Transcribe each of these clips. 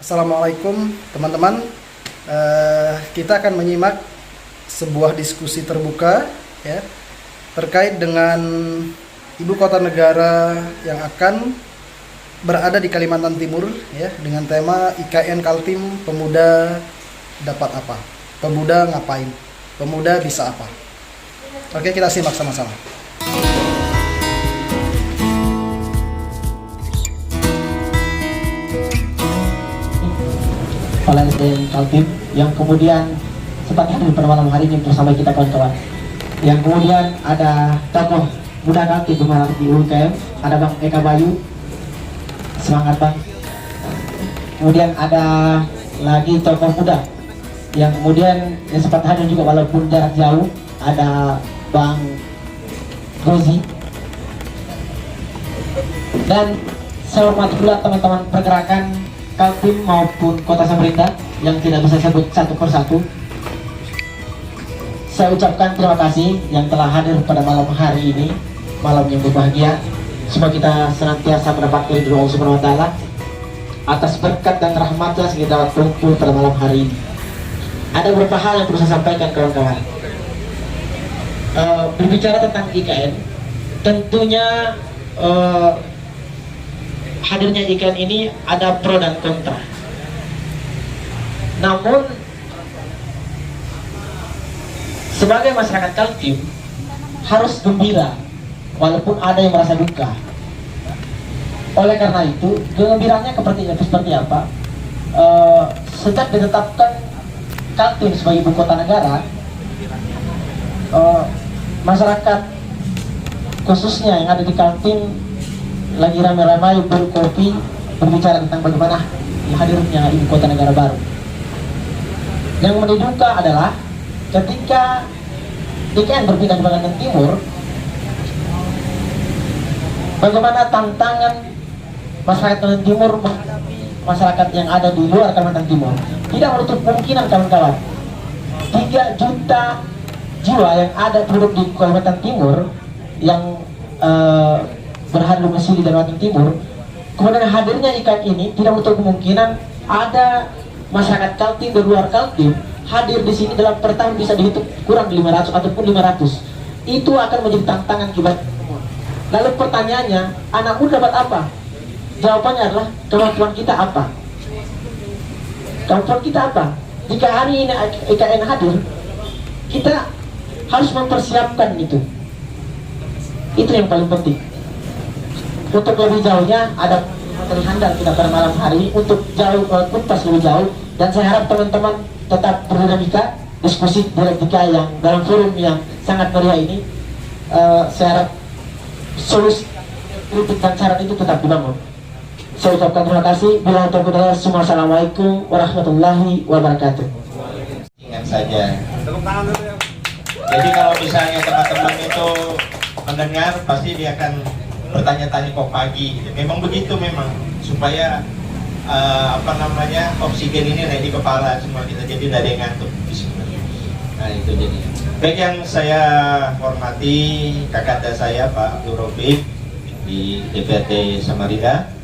Assalamualaikum teman-teman. Kita akan menyimak sebuah diskusi terbuka ya, terkait dengan ibu kota negara yang akan berada di Kalimantan Timur ya, dengan tema IKN Kaltim Pemuda dapat apa? Pemuda ngapain? Pemuda bisa apa? Oke, kita simak sama-sama. Kepala SDM Kaltim yang kemudian sempat hadir pada malam hari ini bersama kita kawan-kawan. Yang kemudian ada tokoh muda Kaltim di UKM, ada Bang Eka Bayu, semangat Bang. Kemudian ada lagi tokoh muda yang kemudian yang sempat hadir juga walaupun jarak jauh, ada Bang Rozi. Dan saya hormati pula teman-teman pergerakan Kaltim maupun Kota Samarinda yang tidak bisa sebut satu persatu. Saya ucapkan terima kasih yang telah hadir pada malam hari ini, malam yang berbahagia. Semoga kita senantiasa mendapatkan ridho Allah Subhanahu wa Ta'ala atas berkat dan rahmatnya sehingga dapat kumpul pada malam hari ini. Ada beberapa hal yang perlu saya sampaikan kawan-kawan. Berbicara tentang IKN, tentunya hadirnya IKN ini ada pro dan kontra. Namun sebagai masyarakat Kaltim harus gembira walaupun ada yang merasa duka. Oleh karena itu, kegembiraannya seperti apa? Sejak ditetapkan Kaltim sebagai ibu kota negara, masyarakat khususnya yang ada di Kaltim lagi ramai-ramai berkopi berbicara tentang bagaimana hadirnya ibu kota negara baru. Yang menduga adalah ketika IKN berpindah ke Kalimantan Timur, bagaimana tantangan masyarakat Kalimantan Timur menghadapi masyarakat yang ada di luar Kalimantan Timur. Tidak menutup kemungkinan kawan-kawan, 3 juta jiwa yang ada penduduk di Kalimantan Timur yang berhadir domisili di Kalimantan Timur, kemudian hadirnya IKN ini tidak menutup kemungkinan ada masyarakat Kaltim dari luar Kaltim hadir di sini dalam per tahun bisa dihitung kurang 500 ataupun 500. Itu akan menjadi tantangan kita. Lalu pertanyaannya, anak muda dapat apa? Jawabannya adalah kemampuan kita apa? Kemampuan kita apa? Jika hari ini IKN hadir, kita harus mempersiapkan itu. Itu yang paling penting. Untuk lebih jauhnya ada materi handal kita pada malam hari untuk jauh kupas lebih jauh, dan saya harap teman-teman tetap berdinamika diskusi dialektika yang dalam forum yang sangat meriah ini. Saya harap solusi kritik dan saran itu tetap dibangun. Saya ucapkan terima kasih. Bila terkudaya, Assalamualaikum warahmatullahi wabarakatuh. Ingat saja. Jadi kalau misalnya teman-teman itu mendengar, pasti dia akan bertanya-tanya kok pagi. Memang begitu, memang supaya oksigen ini naik di kepala semua kita, jadi tidak ada yang ngantuk. Nah itu jadi. Baik, yang saya hormati kakanda saya Pak Abdul Rafiq di DPRD Samarinda,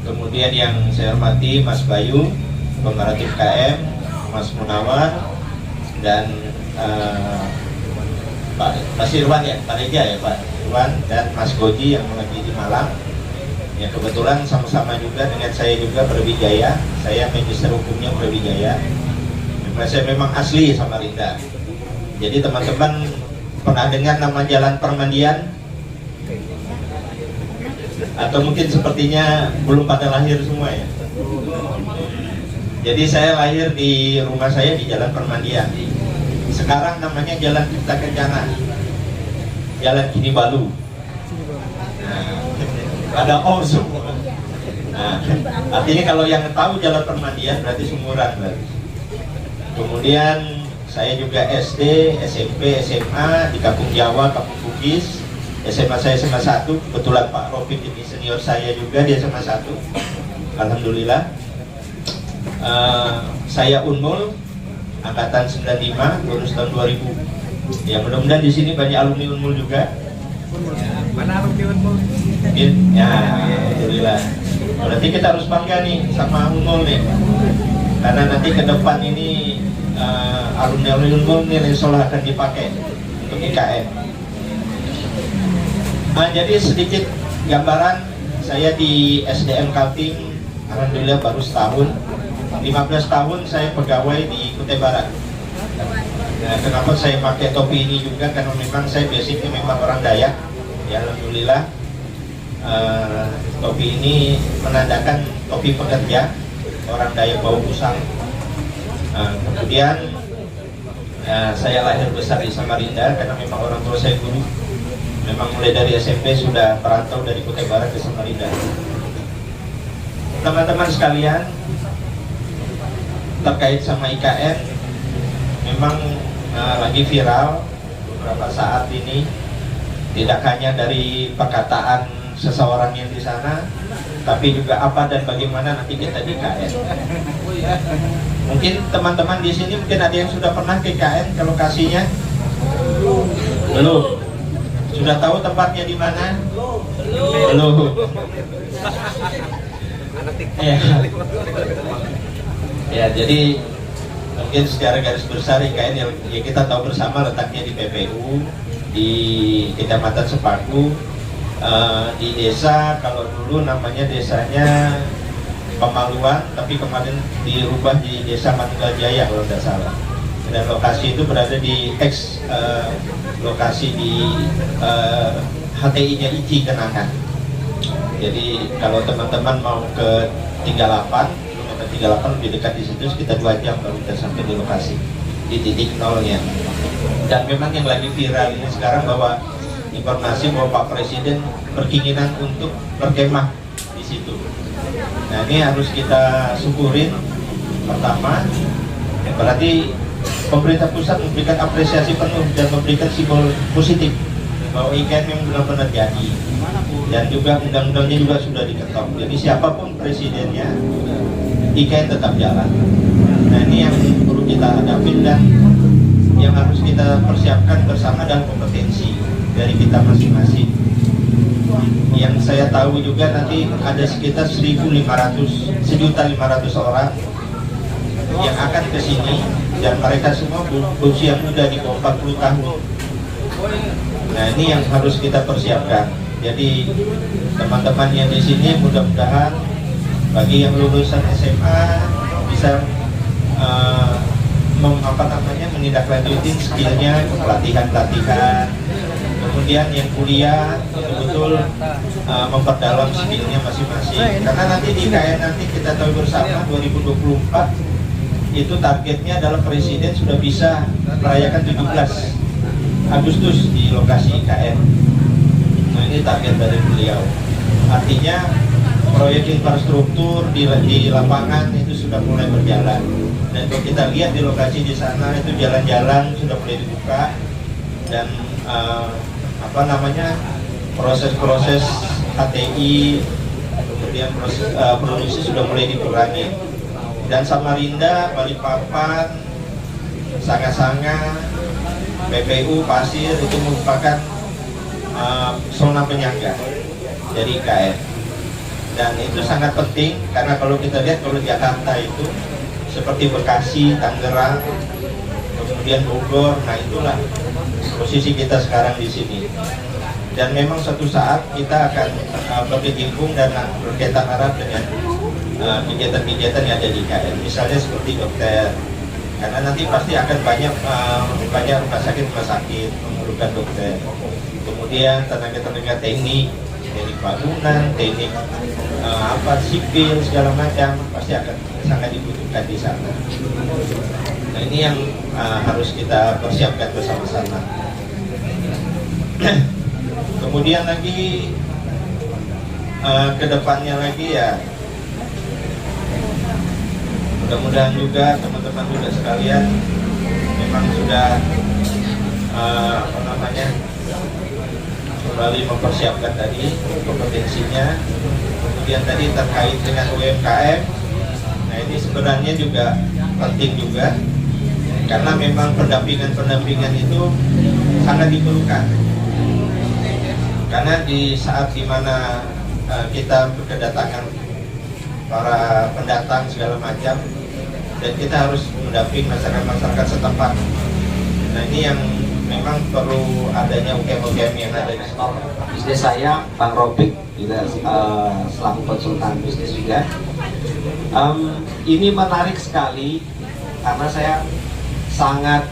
kemudian yang saya hormati Mas Bayu Pemeratif KM, Mas Munawar, dan Mas Irwan ya, Pak Reja ya, Pak Irwan, dan Mas Goji yang lagi di Malang. Ya kebetulan sama-sama juga dengan saya juga Brawijaya. Saya magister hukumnya Brawijaya. Saya memang asli Samarinda. Jadi teman-teman pernah dengar nama Jalan Permandian? Atau mungkin sepertinya belum pada lahir semua ya. Jadi saya lahir di rumah saya di Jalan Permandian. Sekarang namanya Jalan Cipta Kencana, Jalan Kinibalu. Nah, ada O semua. Nah, artinya kalau yang tahu Jalan Permandian berarti sumuran berarti. Kemudian saya juga SD, SMP, SMA di Kampung Jawa, Kampung Bugis. SMA saya SMA 1, kebetulan Pak Rofiq ini senior saya juga, dia SMA 1. Alhamdulillah. Saya Unmul angkatan 95, lulus tahun 2000. Ya mudah-mudahan di sini banyak alumni Unmul juga. Mana alumni Unmul? Ya, alhamdulillah. Berarti kita harus bangga nih sama Unmul nih, karena nanti ke depan ini alumni Unmul nih insya Allah akan dipakai untuk IKN. Jadi sedikit gambaran, saya di SDM Kaltim alhamdulillah baru setahun. 15 tahun saya pegawai di Kutai Barat. Nah, kenapa saya pakai topi ini juga, karena memang saya basicnya memang orang Dayak ya, alhamdulillah. Topi ini menandakan topi pekerja, orang Dayak bau busang. Kemudian saya lahir besar di Samarinda karena memang orang tua saya guru. Memang mulai dari SMP sudah perantau dari Kutai Barat ke Samarinda. Teman-teman sekalian, terkait sama IKN, memang lagi viral beberapa saat ini, tidak hanya dari perkataan seseorang yang di sana, tapi juga apa dan bagaimana nanti kita di IKN. Mungkin teman-teman di sini mungkin ada yang sudah pernah ke IKN ke lokasinya? Belum. Sudah tahu tempatnya di mana? Belum. Ya, jadi mungkin secara garis besar IKN ya kita tahu bersama letaknya di PPU, di Kecamatan Sepaku, di desa, kalau dulu namanya desanya Pemaluan, tapi kemarin dirubah di Desa Manunggal Jaya kalau tidak salah. Dan lokasi itu berada di lokasi di HTI-nya ICI Kenangan. Jadi kalau teman-teman mau ke 38, kilometer 38 lebih dekat di situ, sekitar 2 jam baru kita sampai di lokasi, di titik nolnya. Dan memang yang lagi viral ini sekarang bahwa informasi bahwa Pak Presiden berkeinginan untuk berkemah di situ. Nah, ini harus kita syukurin. Pertama, berarti pemerintah pusat memberikan apresiasi penuh dan memberikan simbol positif bahwa IKN yang benar-benar jadi, dan juga undang-undangnya juga sudah diketok. Jadi siapapun presidennya, IKN tetap jalan. Nah, ini yang perlu kita hadapin dan yang harus kita persiapkan bersama dan kompetensi dari kita masing-masing. Yang saya tahu juga nanti ada sekitar 1.500 orang yang akan ke sini, dan mereka semua berusia muda di bawah 40 tahun. Nah, ini yang harus kita persiapkan. Jadi teman-teman yang di sini mudah-mudahan bagi yang lulusan SMA bisa menindaklanjuti skillnya, pelatihan-pelatihan. Kemudian yang kuliah betul-betul memperdalam skillnya masing-masing. Karena nanti di IKN nanti kita tahu bersama 2024 itu targetnya adalah Presiden sudah bisa merayakan 17 Agustus di lokasi IKN. Nah, ini target dari beliau. Artinya proyek infrastruktur di lapangan itu sudah mulai berjalan. Dan kalau kita lihat di lokasi di sana itu jalan-jalan sudah mulai dibuka, dan proses-proses HTI, kemudian proses produksi sudah mulai dikurangi. Dan Samarinda, Balikpapan, Sanga-Sanga, PPU, Pasir itu merupakan zona penyangga dari IKN. Dan itu sangat penting karena kalau kita lihat kalau Jakarta itu seperti Bekasi, Tangerang, kemudian Bogor, nah itulah posisi kita sekarang di sini. Dan memang suatu saat kita akan berkecimpung dan berkaitan erat dengan kegiatan-kegiatan yang ada di IKN, misalnya seperti dokter, karena nanti pasti akan banyak rumah sakit memerlukan dokter. Kemudian tenaga-tenaga teknik bangunan, teknik sipil segala macam pasti akan sangat dibutuhkan di sana. Nah, ini yang harus kita persiapkan bersama-sama. Kemudian lagi kedepannya lagi ya, mudah-mudahan juga teman-teman juga sekalian memang sudah kembali mempersiapkan tadi kompetensinya. Kemudian tadi terkait dengan UMKM, nah ini sebenarnya juga penting juga karena memang pendampingan itu sangat diperlukan. Karena di saat dimana kita kedatangan para pendatang segala macam, dan kita harus mendampingi masyarakat setempat. Nah ini yang memang perlu adanya UKM-UKM yang ada di sini. Bisnis saya, Bang Robik, juga selaku konsultan bisnis juga. Ini menarik sekali karena saya sangat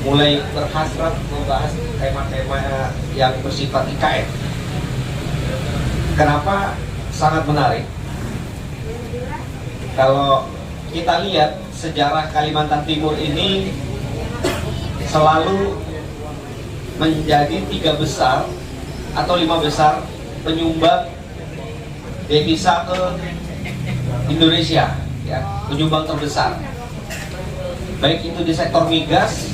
mulai berhasrat membahas tema-tema yang bersifat IKN. Kenapa sangat menarik? Kalau kita lihat sejarah Kalimantan Timur ini selalu menjadi 3 besar atau 5 besar penyumbang devisa ke Indonesia, ya, penyumbang terbesar. Baik itu di sektor migas,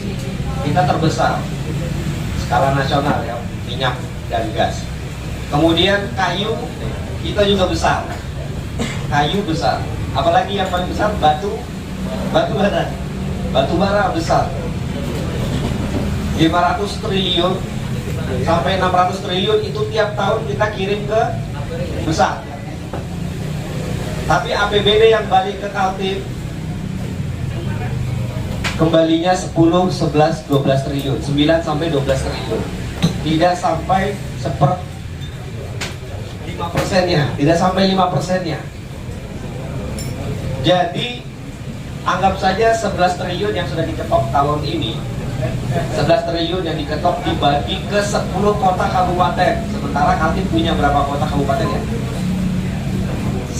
kita terbesar skala nasional, ya, minyak dan gas. Kemudian kayu, kita juga besar, kayu besar. Apalagi yang paling besar, batu bara besar, 500 triliun sampai 600 triliun itu tiap tahun kita kirim ke besar. Tapi APBD yang balik ke Kaltim kembalinya 10, 11, 12 triliun, 9 sampai 12 triliun. Tidak sampai 5%-nya, tidak sampai 5%-nya. Jadi anggap saja 11 triliun yang sudah diketok tahun ini, 11 triliun yang diketok dibagi ke 10 kota kabupaten. Sementara Kaltim punya berapa kota kabupaten ya?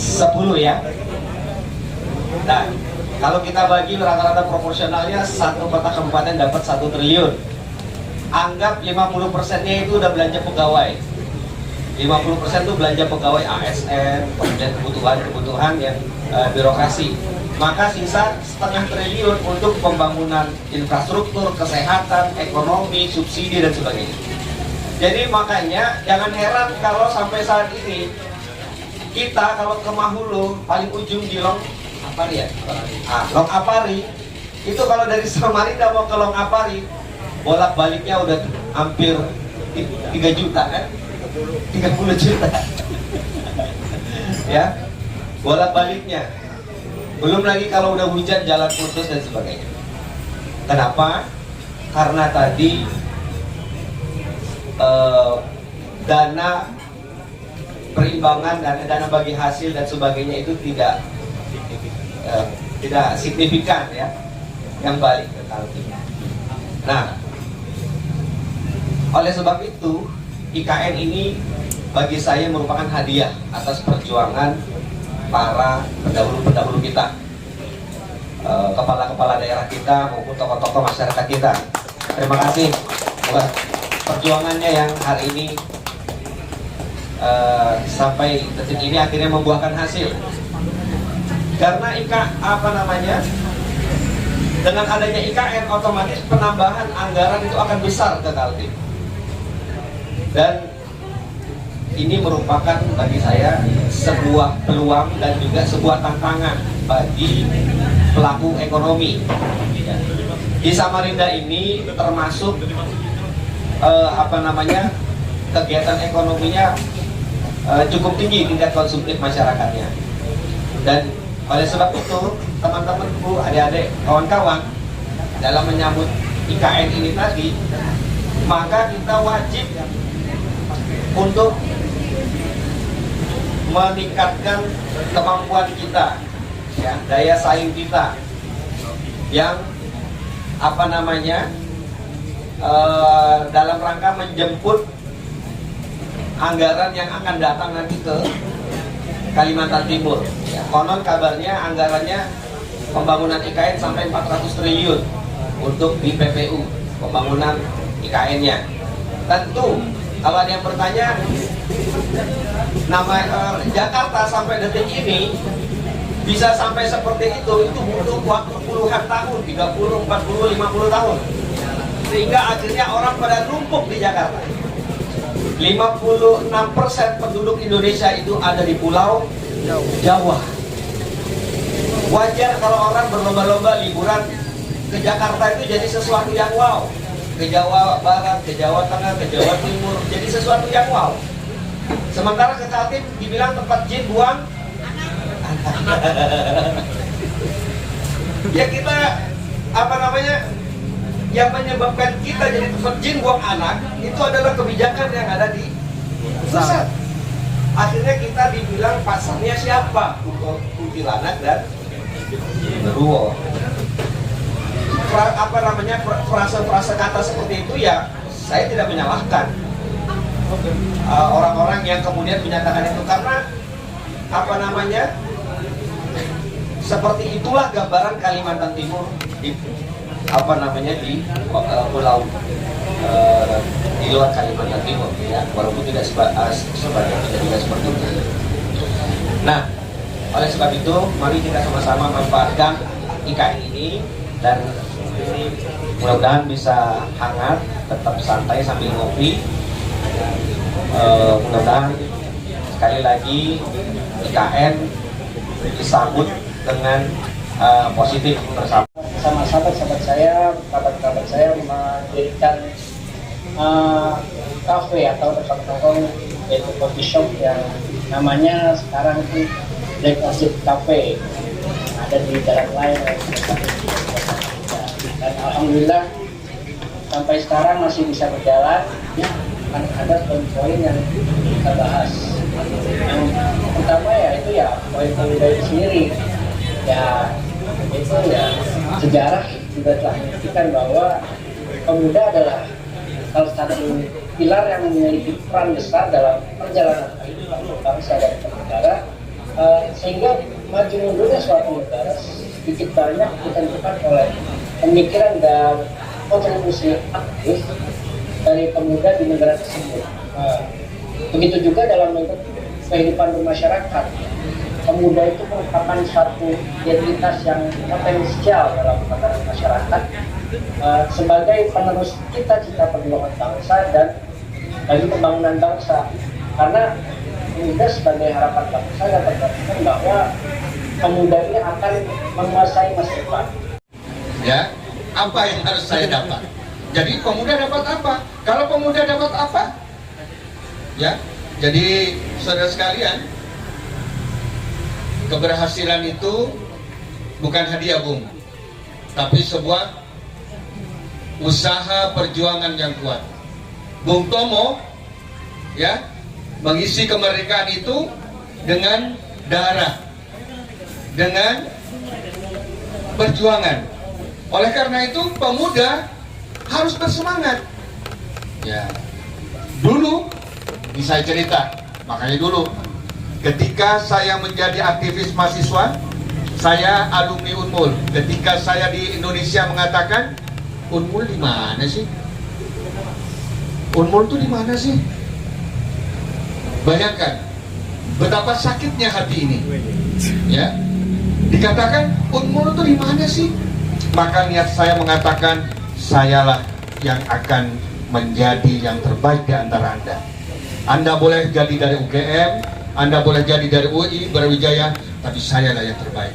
10 ya. Nah, kalau kita bagi rata-rata proporsionalnya, satu kota kabupaten dapat 1 triliun. Anggap 50%-nya itu udah belanja pegawai. 50% itu belanja pegawai ASN, kemudian kebutuhan yang birokrasi. Maka sisa 0,5 triliun untuk pembangunan infrastruktur, kesehatan, ekonomi, subsidi dan sebagainya. Jadi makanya jangan heran kalau sampai saat ini kita kalau ke Mahulu paling ujung di Long Apari ya, Long Apari itu kalau dari Samarinda mau ke Long Apari bolak baliknya udah hampir 3 juta kan, 30 juta ya bolak baliknya. Belum lagi kalau udah hujan jalan putus dan sebagainya. Kenapa? Karena tadi dana perimbangan dan dana bagi hasil dan sebagainya itu tidak signifikan ya yang balik ke Kaltim. Nah, oleh sebab itu IKN ini bagi saya merupakan hadiah atas perjuangan para pendahulu-pendahulu kita, kepala-kepala daerah kita maupun tokoh-tokoh masyarakat kita. Terima kasih buat perjuangannya yang hari ini sampai detik ini akhirnya membuahkan hasil. Karena dengan adanya IKN otomatis penambahan anggaran itu akan besar ke Kaltim. Dan ini merupakan bagi saya sebuah peluang dan juga sebuah tantangan bagi pelaku ekonomi. Di Samarinda ini termasuk kegiatan ekonominya cukup tinggi tingkat konsumtif masyarakatnya. Dan oleh sebab itu teman-temanku, adik-adik, kawan-kawan dalam menyambut IKN ini tadi, maka kita wajib untuk meningkatkan kemampuan kita, ya, daya saing kita, yang dalam rangka menjemput anggaran yang akan datang nanti ke Kalimantan Timur. Ya, konon kabarnya anggarannya pembangunan IKN sampai 400 triliun untuk di PPU, pembangunan IKN-nya. Tentu kalau ada yang bertanya, Jakarta sampai detik ini bisa sampai seperti itu butuh waktu puluhan tahun, 30, 40, 50 tahun. Sehingga akhirnya orang pada numpuk di Jakarta. 56% penduduk Indonesia itu ada di Pulau Jawa. Wajar kalau orang berlomba-lomba liburan ke Jakarta itu jadi sesuatu yang wow. Ke Jawa Barat, ke Jawa Tengah, ke Jawa Timur, jadi sesuatu yang wow. Sementara ke Kaltim dibilang tempat jin buang ya kita apa namanya, yang menyebabkan kita jadi tempat jin buang anak itu adalah kebijakan yang ada di pusat. Akhirnya kita dibilang pasarnya siapa? Kuntilanak dan genderuwo. Apa namanya, frase-frase kata seperti itu ya saya tidak menyalahkan orang-orang yang kemudian menyatakan itu, karena apa namanya, seperti itulah gambaran Kalimantan Timur di apa namanya di pulau di luar Kalimantan Timur ya, walaupun tidak sebagai tidak seperti itu. Nah, oleh sebab itu mari kita sama-sama manfaatkan IKN ini dan mudah-mudahan bisa hangat, tetap santai sambil ngopi. Mudah-mudahan sekali lagi IKN disambut dengan positif bersama. Sama sahabat-sahabat saya, kerabat-kerabat saya mendirikan kafe atau tempat nongkrong, yaitu coffee shop yang namanya sekarang itu Black Orchid Cafe, ada di jalan lain. Dan alhamdulillah sampai sekarang masih bisa berjalan. Kan ada poin-poin yang kita bahas. Yang pertama ya itu ya poin-poin dari sendiri. Ya itu ya sejarah juga telah membuktikan bahwa pemuda adalah salah satu pilar yang memiliki peran besar dalam perjalanan kehidupan bangsa dan negara, sehingga maju mundurnya suatu negara sedikit banyak ditentukan oleh pemikiran dan kontribusi aktif dari pemuda di negara tersebut. Begitu juga dalam bentuk kehidupan bermasyarakat. Pemuda itu merupakan satu identitas yang potensial dalam tatanan masyarakat sebagai penerus cita-cita perjuangan bangsa dan bagi pembangunan bangsa. Karena pemuda sebagai harapan bangsa dapat berarti bahwa pemuda ini akan menguasai masa depan. Ya, apa yang harus saya dapat? Jadi pemuda dapat apa? Kalau pemuda dapat apa? Ya, jadi saudara sekalian, keberhasilan itu bukan hadiah Bung, tapi sebuah usaha perjuangan yang kuat. Bung Tomo ya mengisi kemerdekaan itu dengan darah, dengan perjuangan. Oleh karena itu pemuda harus bersemangat. Ya, dulu ini saya cerita, makanya dulu ketika saya menjadi aktivis mahasiswa, saya alumni Unmul. Ketika saya di Indonesia mengatakan, Unmul di mana sih? Unmul tuh di mana sih? Bayangkan betapa sakitnya hati ini. Ya, dikatakan Unmul tuh di mana sih? Maka niat saya mengatakan, sayalah yang akan menjadi yang terbaik di antara Anda. Anda boleh jadi dari UGM, Anda boleh jadi dari UI, Brawijaya, tapi saya lah yang terbaik.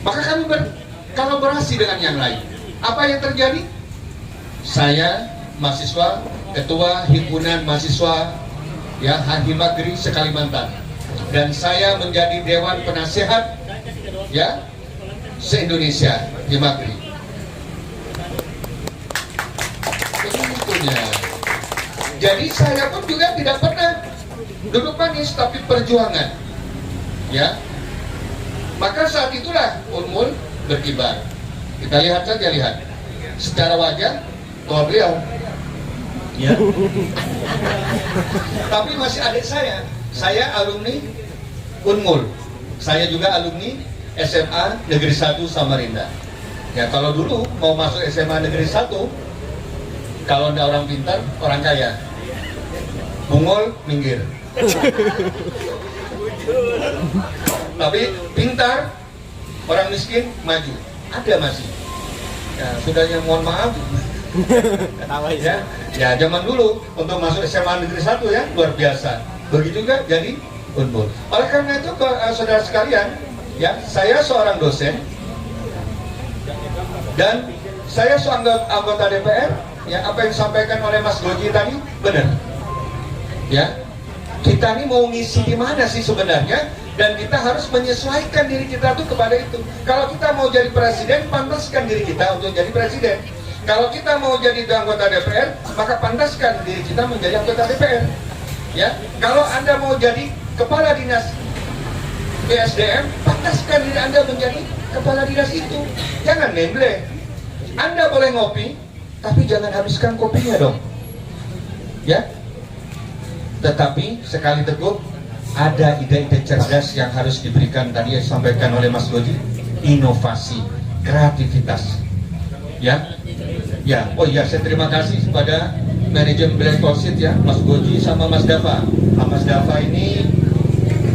Maka kami berkolaborasi dengan yang lain. Apa yang terjadi? Saya mahasiswa, ketua himpunan mahasiswa ya Himagri se-Kalimantan, dan saya menjadi dewan penasehat ya se-Indonesia Himagri. Jadi saya pun juga tidak pernah duduk manis, tapi perjuangan ya. Maka saat itulah Unmul berkibar. Kita lihat saja, lihat secara wajah tua beliau ya. Tapi masih adik saya alumni Unmul, saya juga alumni SMA Negeri 1 Samarinda ya. Kalau dulu mau masuk SMA Negeri 1, kalau ada orang pintar, orang kaya, mongol minggir. Tapi pintar, orang miskin maju. Ada masih. Ya, sudahnya mohon maaf. Ya, ya zaman dulu untuk masuk SMA Negeri 1 ya luar biasa. Begitu juga jadi Unmul. Oleh karena itu saudara sekalian, ya saya seorang dosen dan saya seorang anggota DPR. Ya, apa yang disampaikan oleh Mas Goji tadi benar. Ya, kita nih mau ngisi di mana sih sebenarnya, dan kita harus menyesuaikan diri kita tuh kepada itu. Kalau kita mau jadi presiden, pantaskan diri kita untuk jadi presiden. Kalau kita mau jadi anggota DPR, maka pantaskan diri kita menjadi anggota DPR. Ya, kalau Anda mau jadi kepala dinas BSDM, pantaskan diri Anda menjadi kepala dinas itu. Jangan nemble. Anda boleh ngopi, tapi jangan habiskan kopinya dong. Ya. Tetapi sekali teguh, ada ide-ide cerdas yang harus diberikan, tadi yang disampaikan oleh Mas Goji, inovasi, kreativitas. Ya. Ya, oh iya, saya terima kasih kepada manajemen Black Polsit ya, Mas Goji sama Mas Dava. Mas Dava ini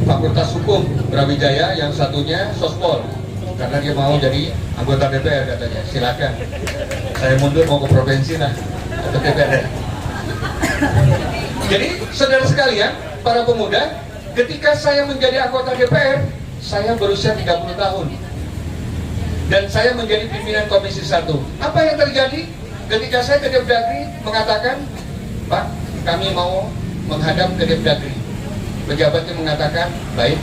Fakultas Hukum Brawijaya, yang satunya Sospol, karena dia mau jadi anggota DPR katanya. Silakan. Saya mundur mau ke provinsi lah, atau DPR. Jadi saudara sekalian, para pemuda, ketika saya menjadi anggota DPR, saya berusia 30 tahun. Dan saya menjadi pimpinan Komisi 1. Apa yang terjadi? Ketika saya ke Depdagri mengatakan, Pak, kami mau menghadap ke Depdagri. Pejabatnya mengatakan, baik.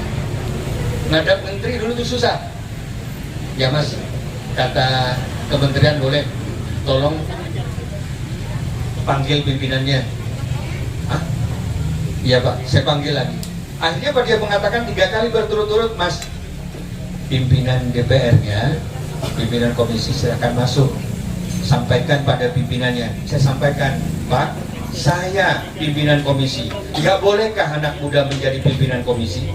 Menghadap menteri dulu itu susah. Ya Mas, kata kementerian boleh, tolong panggil pimpinannya. Hah? Iya Pak, saya panggil lagi. Akhirnya Pak dia mengatakan 3 kali berturut-turut, Mas, pimpinan DPR-nya, pimpinan komisi silakan masuk, sampaikan pada pimpinannya. Saya sampaikan, Pak, saya pimpinan komisi, nggak bolehkah anak muda menjadi pimpinan komisi?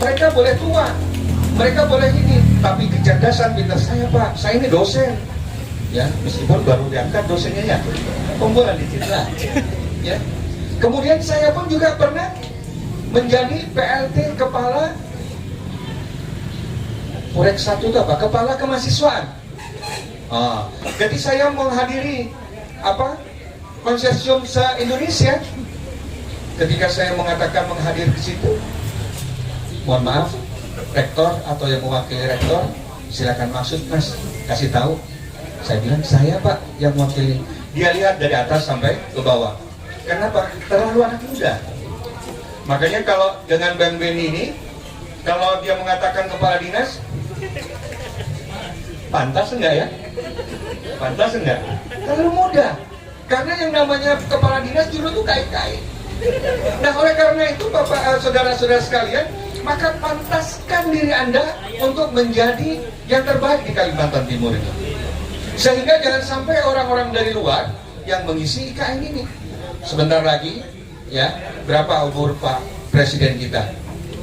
Mereka boleh tua, mereka boleh ini, tapi kecerdasan pintar saya Pak, saya ini dosen. Ya, meskipun baru diangkat dosennya ya, pembualan dicipta. Ya. Kemudian saya pun juga pernah menjadi PLT kepala Purek 1 itu apa? Kepala kemahasiswaan. Jadi saya menghadiri konsorsium se-Indonesia. Ketika saya mengatakan menghadir ke situ, mohon maaf, rektor atau yang mewakili rektor, silakan masuk Mas, kasih tahu. Saya bilang, saya Pak yang mewakili. Dia lihat dari atas sampai ke bawah. Kenapa? Terlalu anak muda. Makanya kalau dengan Bang Benny ini, kalau dia mengatakan kepala dinas, pantas enggak ya? Pantas enggak? Terlalu muda. Karena yang namanya kepala dinas dulu tuh kait-kait. Nah oleh karena itu Bapak, saudara-saudara sekalian, maka pantaskan diri Anda untuk menjadi yang terbaik di Kalimantan Timur ini. Sehingga jangan sampai orang-orang dari luar yang mengisi IKN ini. Sebentar lagi, ya, berapa umur Pak Presiden kita?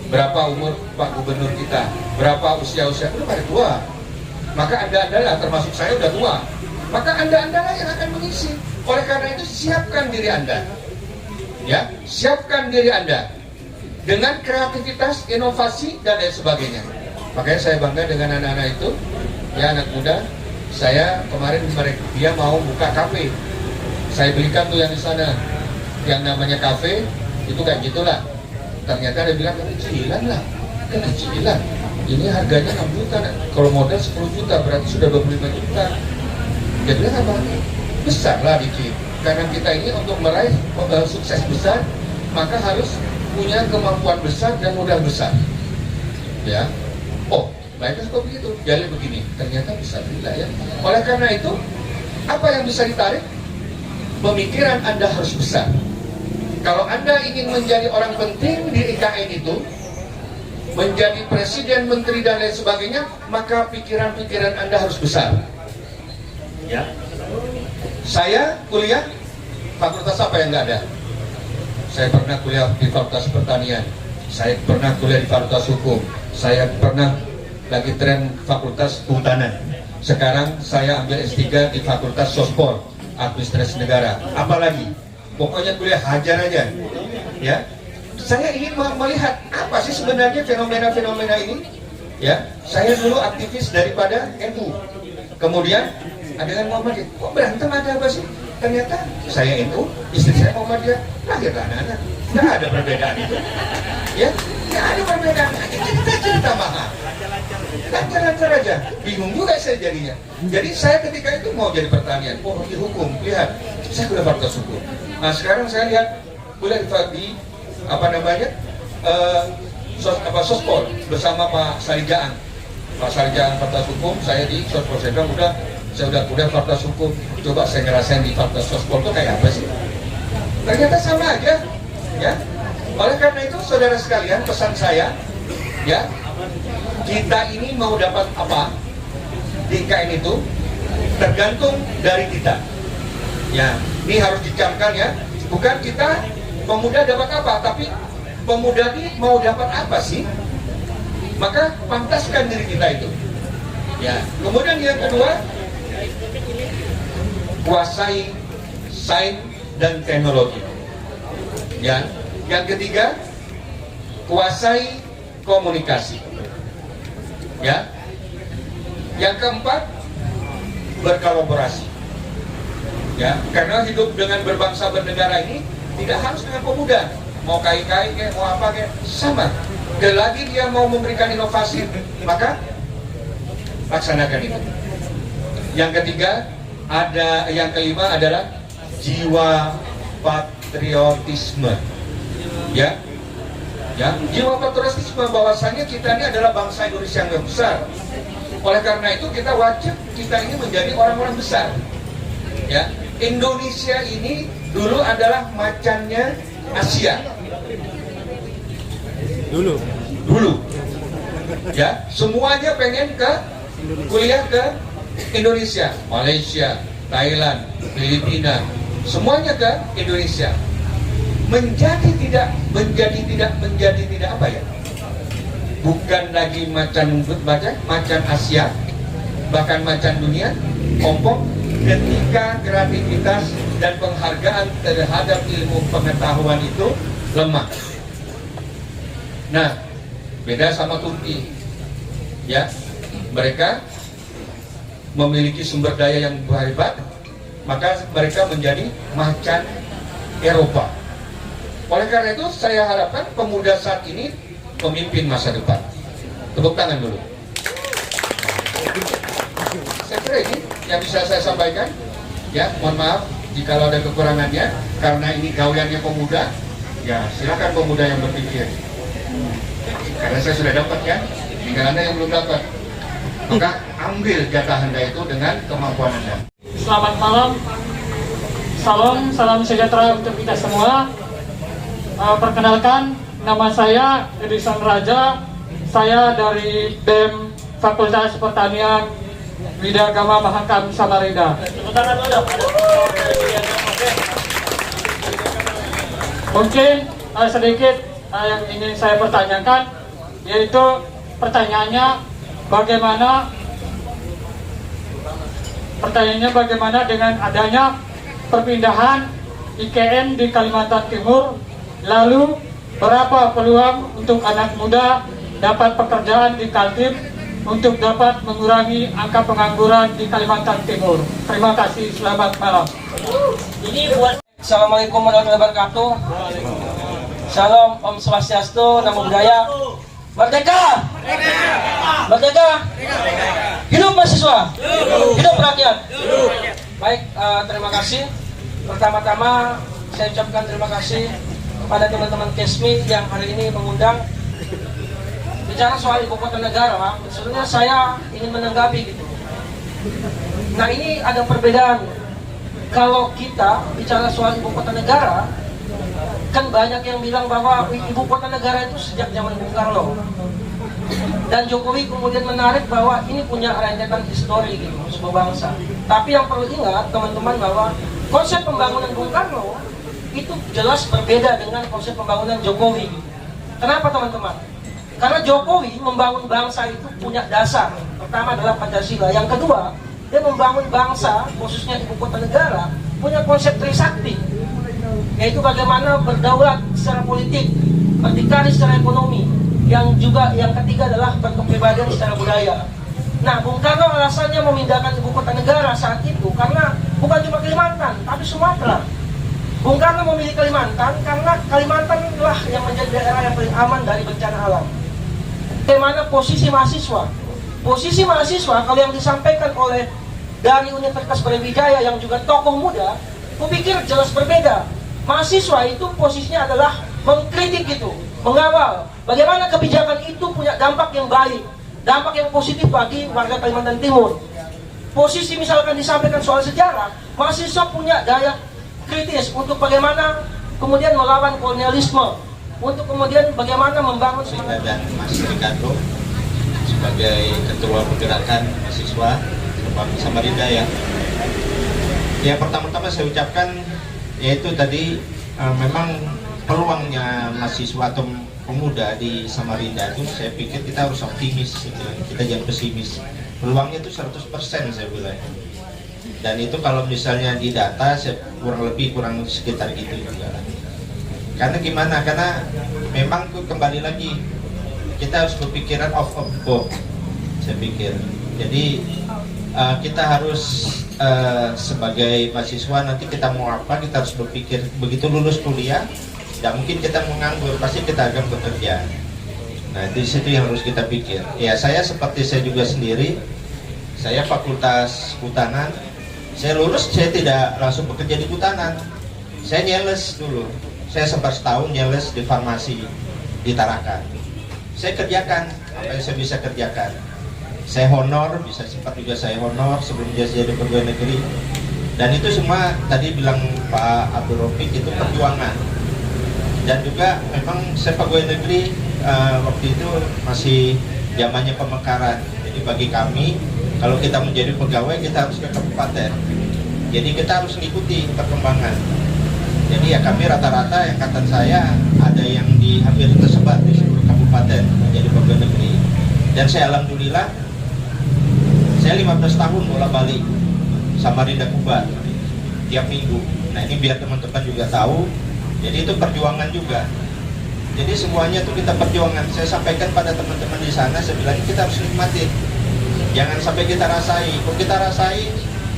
Berapa umur Pak Gubernur kita? Berapa usia-usia? Udah pada tua. Maka Anda lah, termasuk saya udah tua. Maka Anda lah yang akan mengisi. Oleh karena itu siapkan diri Anda. Ya, siapkan diri Anda dengan kreativitas, inovasi dan lain sebagainya. Makanya saya bangga dengan anak-anak itu, ya anak muda. Saya kemarin dia mau buka kafe. Saya belikan tuh yang di sana, yang namanya kafe itu kayak gitulah. Ternyata dia bilang kekecilan lah, kekecilan. Ini harganya 6 juta, kalau modal 10 juta berarti sudah 25 juta. Dia bilang apa? Besar lah dikit. Karena kita ini untuk meraih sukses besar, maka harus punya kemampuan besar dan modal besar. Ya, oh. Baiklah kok begitu, jadi begini, ternyata bisa bila ya. Oleh karena itu, apa yang bisa ditarik? Pemikiran Anda harus besar. Kalau Anda ingin menjadi orang penting di IKN itu, menjadi presiden, menteri dan lain sebagainya, maka pikiran-pikiran Anda harus besar. Ya. Saya kuliah fakultas apa yang nggak ada? Saya pernah kuliah di fakultas pertanian, saya pernah kuliah di fakultas hukum, saya pernah lagi tren fakultas kehutanan. Sekarang saya ambil S3 di fakultas Sospol, administrasi negara. Apalagi, pokoknya kuliah hajar aja. Ya, saya ingin melihat apa sih sebenarnya fenomena-fenomena ini. Ya, saya dulu aktivis daripada NU. Kemudian ada yang Muhammadiyah. Kok berantem ada apa sih? Ternyata saya NU, istri saya Muhammadiyah, lahirlah anak-anak. Nggak ada perbedaan itu. Ya, nggak ada perbedaan. Kita cerita mahal. Lancar-lancar aja, bingung juga saya jadinya. Jadi saya ketika itu mau jadi pertanian, oh di hukum, lihat saya sudah fakultas hukum. Nah sekarang saya lihat kuliah di Sospol bersama Pak Sarijaan. Pak Sarijaan fakultas hukum, saya di Sospol. Saya bilang saya udah kuliah fakultas hukum, coba saya ngerasain di fakultas Sospol itu kayak apa sih? Ternyata sama aja, ya. Oleh karena itu, saudara sekalian, pesan saya, ya, kita ini mau dapat apa di IKN itu tergantung dari kita. Ya, ini harus dicamkan ya. Bukan kita pemuda dapat apa, tapi pemuda ini mau dapat apa sih? Maka pantaskan diri kita itu. Ya. Kemudian yang kedua, kuasai sains dan teknologi. Ya. Yang ketiga, kuasai komunikasi. Ya. Yang keempat, berkolaborasi. Ya, karena hidup dengan berbangsa bernegara ini tidak harus dengan pemuda. Mau kai-kai kayak mau apa kayak sama. Lagi dia mau memberikan inovasi, maka laksanakan itu. Yang ketiga, yang kelima adalah jiwa patriotisme. Ya, jiwa patriotisme bahwasanya kita ini adalah bangsa Indonesia yang besar. Oleh karena itu kita wajib kita ini menjadi orang-orang besar. Ya, Indonesia ini dulu adalah macannya Asia. Dulu. Ya, semuanya pengen kuliah ke Indonesia, Malaysia, Thailand, Filipina, semuanya ke Indonesia. Menjadi tidak apa ya? Bukan lagi macan Asia, bahkan macan dunia, kompok ketika kreativitas dan penghargaan terhadap ilmu pengetahuan itu lemah. Nah, beda sama Turki. Ya, mereka memiliki sumber daya yang hebat, maka mereka menjadi macan Eropa. Oleh karena itu saya harapkan pemuda saat ini pemimpin masa depan. Tepuk tangan dulu. Saya kira ini yang bisa saya sampaikan. Ya, mohon maaf jika ada kekurangannya, karena ini gaweannya pemuda. Ya, silakan pemuda yang berpikir. Karena saya sudah dapat kan, tinggal Anda yang belum dapat. Maka ambil jatah Anda itu dengan kemampuan Anda. Selamat malam. Salam sejahtera untuk kita semua. Perkenalkan, nama saya Edison Raja. Saya dari BEM Fakultas Pertanian Widagama Mahakam Samarinda. Mungkin sedikit yang ingin saya pertanyakan, yaitu pertanyaannya bagaimana dengan adanya perpindahan IKN di Kalimantan Timur. Lalu berapa peluang untuk anak muda dapat pekerjaan di Kaltim untuk dapat mengurangi angka pengangguran di Kalimantan Timur? Terima kasih, selamat malam. Assalamualaikum warahmatullahi wabarakatuh. Salam, Om Swastiastu, Namo Buddhaya. Merdeka! Merdeka! Hidup mahasiswa! Hidup rakyat! Baik, terima kasih. Pertama-tama saya ucapkan terima kasih kepada teman-teman KESMI yang hari ini mengundang. Bicara soal ibu kota negara, sebenarnya saya ingin menanggapi gitu. Nah, ini ada perbedaan. Kalau kita bicara soal ibu kota negara, kan banyak yang bilang bahwa ibu kota negara itu sejak zaman Bung Karno. Dan Jokowi kemudian menarik bahwa ini punya rentetan histori gitu, sebuah bangsa. Tapi yang perlu ingat teman-teman bahwa konsep pembangunan Bung Karno itu jelas berbeda dengan konsep pembangunan Jokowi. Kenapa teman-teman? Karena Jokowi membangun bangsa itu punya dasar. Pertama adalah Pancasila. Yang kedua, dia membangun bangsa, khususnya ibu kota negara, punya konsep Trisakti, yaitu bagaimana berdaulat secara politik, berdikari secara ekonomi, yang ketiga adalah berkepribadian secara budaya. Nah, Bung Karno alasannya memindahkan ibu kota negara saat itu karena bukan cuma Kalimantan, tapi Sumatera. Bung Karno memilih Kalimantan karena Kalimantan adalah yang menjadi daerah yang paling aman dari bencana alam. Bagaimana posisi mahasiswa? Posisi mahasiswa kalau yang disampaikan oleh dari Universitas Brawijaya yang juga tokoh muda, kupikir jelas berbeda. Mahasiswa itu posisinya adalah mengkritik itu, mengawal bagaimana kebijakan itu punya dampak yang baik, dampak yang positif bagi warga Kalimantan Timur. Posisi misalkan disampaikan soal sejarah, mahasiswa punya daya kritis untuk bagaimana kemudian melawan kolonialisme, untuk kemudian bagaimana membangun dan Mas Ricardo sebagai ketua pergerakan mahasiswa Samarinda ya. Ya pertama-tama saya ucapkan yaitu tadi memang peluangnya mahasiswa atau pemuda di Samarinda itu saya pikir kita harus optimis gitu. Kita jangan pesimis. Peluangnya itu 100% saya bilang. Dan itu kalau misalnya di data kurang sekitar gitu juga. Karena gimana? Karena memang kembali lagi kita harus berpikiran off of board, saya pikir. Jadi kita harus sebagai mahasiswa nanti kita mau apa, kita harus berpikir begitu lulus kuliah, tidak mungkin kita menganggur, pasti kita akan bekerja. Nah di situ yang harus kita pikir. Ya saya seperti saya juga sendiri, saya fakultas hutanan, saya lulus saya tidak langsung bekerja di hutanan, saya nyeles dulu. Saya sempat setahun nyeles di farmasi di Tarakan. Saya kerjakan apa yang saya bisa kerjakan. Saya honor, bisa sempat juga saya honor sebelum jadi pegawai negeri. Dan itu semua tadi bilang Pak Abdul Rafiq itu perjuangan. Dan juga memang saya pegawai negeri waktu itu masih zamannya pemekaran. Jadi bagi kami kalau kita menjadi pegawai kita harus ke kabupaten. Jadi kita harus mengikuti perkembangan. Jadi ya kami rata-rata angkatan saya ada yang hampir tersebar di seluruh kabupaten menjadi pegawai negeri. Dan saya alhamdulillah saya 15 tahun bolak-balik Samarinda Kuba tiap minggu. Nah ini biar teman-teman juga tahu. Jadi itu perjuangan juga. Jadi semuanya itu kita perjuangan. Saya sampaikan pada teman-teman di sana, saya bilang kita harus nikmatin. Jangan sampai kita rasai. Kalau kita rasai,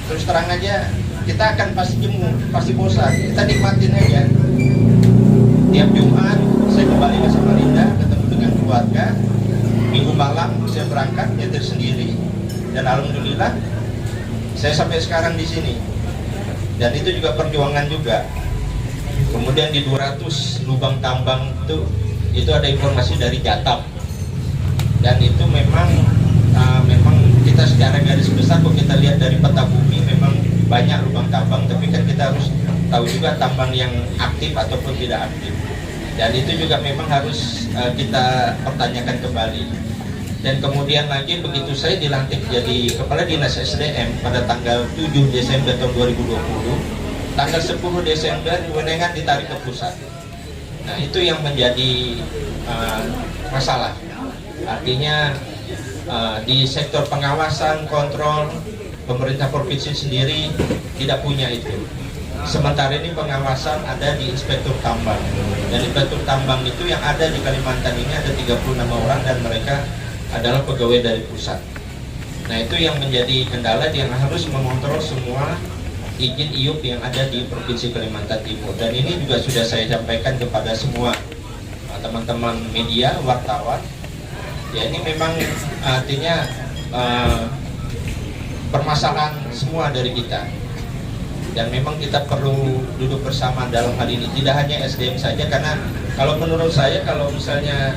terus terang aja kita akan pasti jemu, pasti bosan. Kita nikmatin aja. Tiap Jumat saya kembali ke Samarinda, ketemu dengan keluarga. Minggu malam saya berangkat nyetir sendiri, dan alhamdulillah saya sampai sekarang di sini. Dan itu juga perjuangan juga. Kemudian di 200 lubang tambang itu ada informasi dari Jatam. Dan itu memang kita secara garis besar kalau kita lihat dari peta bumi memang banyak lubang tambang, tapi kan kita harus tahu juga tambang yang aktif ataupun tidak aktif. Dan itu juga memang harus kita pertanyakan kembali. Dan kemudian lagi begitu saya dilantik jadi Kepala Dinas SDM pada tanggal 7 Desember tahun 2020, tanggal 10 Desember kewenangan ditarik ke pusat. Nah itu yang menjadi masalah. Artinya di sektor pengawasan, kontrol, pemerintah provinsi sendiri tidak punya itu. Sementara ini pengawasan ada di inspektur tambang. Dan inspektur tambang itu yang ada di Kalimantan ini ada 36 orang dan mereka adalah pegawai dari pusat. Nah itu yang menjadi kendala, yang harus mengontrol semua izin IUP yang ada di Provinsi Kalimantan Timur. Dan ini juga sudah saya sampaikan kepada semua teman-teman media, wartawan. Ya ini memang artinya permasalahan semua dari kita. Dan memang kita perlu duduk bersama dalam hal ini, tidak hanya SDM saja, karena kalau menurut saya kalau misalnya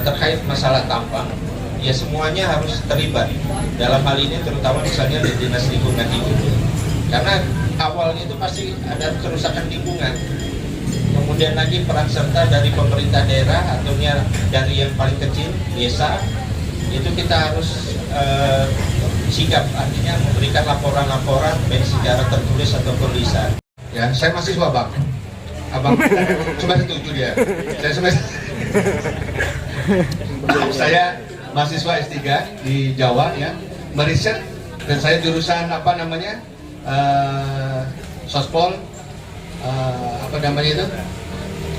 terkait masalah tambang, ya semuanya harus terlibat dalam hal ini, terutama misalnya di Dinas Lingkungan Hidup, karena awalnya itu pasti ada kerusakan lingkungan. Kemudian lagi peran serta dari pemerintah daerah atau dari yang paling kecil desa, itu kita harus sigap, artinya memberikan laporan-laporan baik secara tertulis ataupun lisan. Ya, saya mahasiswa bang. Abang cuma setuju dia. Saya mahasiswa S3 di Jawa ya, meriset, dan saya jurusan apa namanya sospol, apa namanya itu,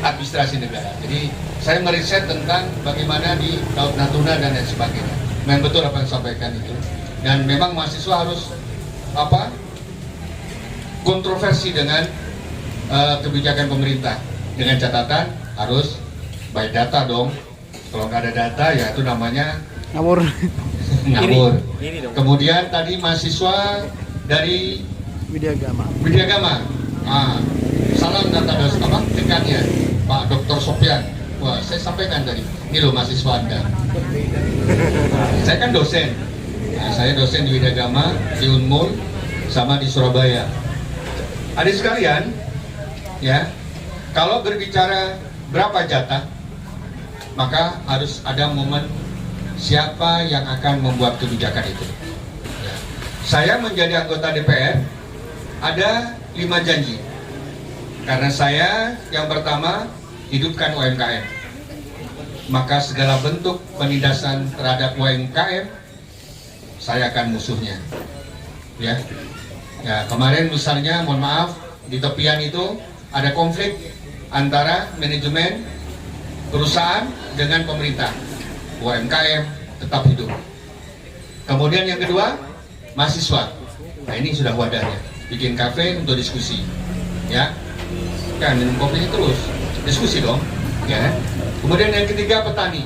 administrasi negara. Jadi saya meriset tentang bagaimana di Laut Natuna dan lain sebagainya. Memang betul apa yang disampaikan itu. Dan memang mahasiswa harus apa, kontroversi dengan kebijakan pemerintah, dengan catatan harus by data dong. Kalau nggak ada data ya itu namanya ngawur. Ngawur. Kemudian tadi mahasiswa dari Widya Gama. Widya Gama Salam dan tanda tekannya Pak Dr. Sopyan. Wah, saya sampaikan tadi, ini loh mahasiswa Anda. Saya kan dosen. Saya dosen di Widagama, di Unmul, sama di Surabaya. Adik sekalian, ya, kalau berbicara berapa jatah, maka harus ada momen siapa yang akan membuat kebijakan itu. Ya. Saya menjadi anggota DPR, ada 5 janji. Karena saya yang pertama hidupkan UMKM, maka segala bentuk penindasan terhadap UMKM saya akan musuhnya. Ya, kemarin misalnya, mohon maaf, di tepian itu ada konflik antara manajemen perusahaan dengan pemerintah. UMKM tetap hidup. Kemudian yang kedua, mahasiswa. Nah, ini sudah wadahnya, bikin kafe untuk diskusi, ya kan, minum kopinya terus diskusi dong, ya. Kemudian yang ketiga, petani.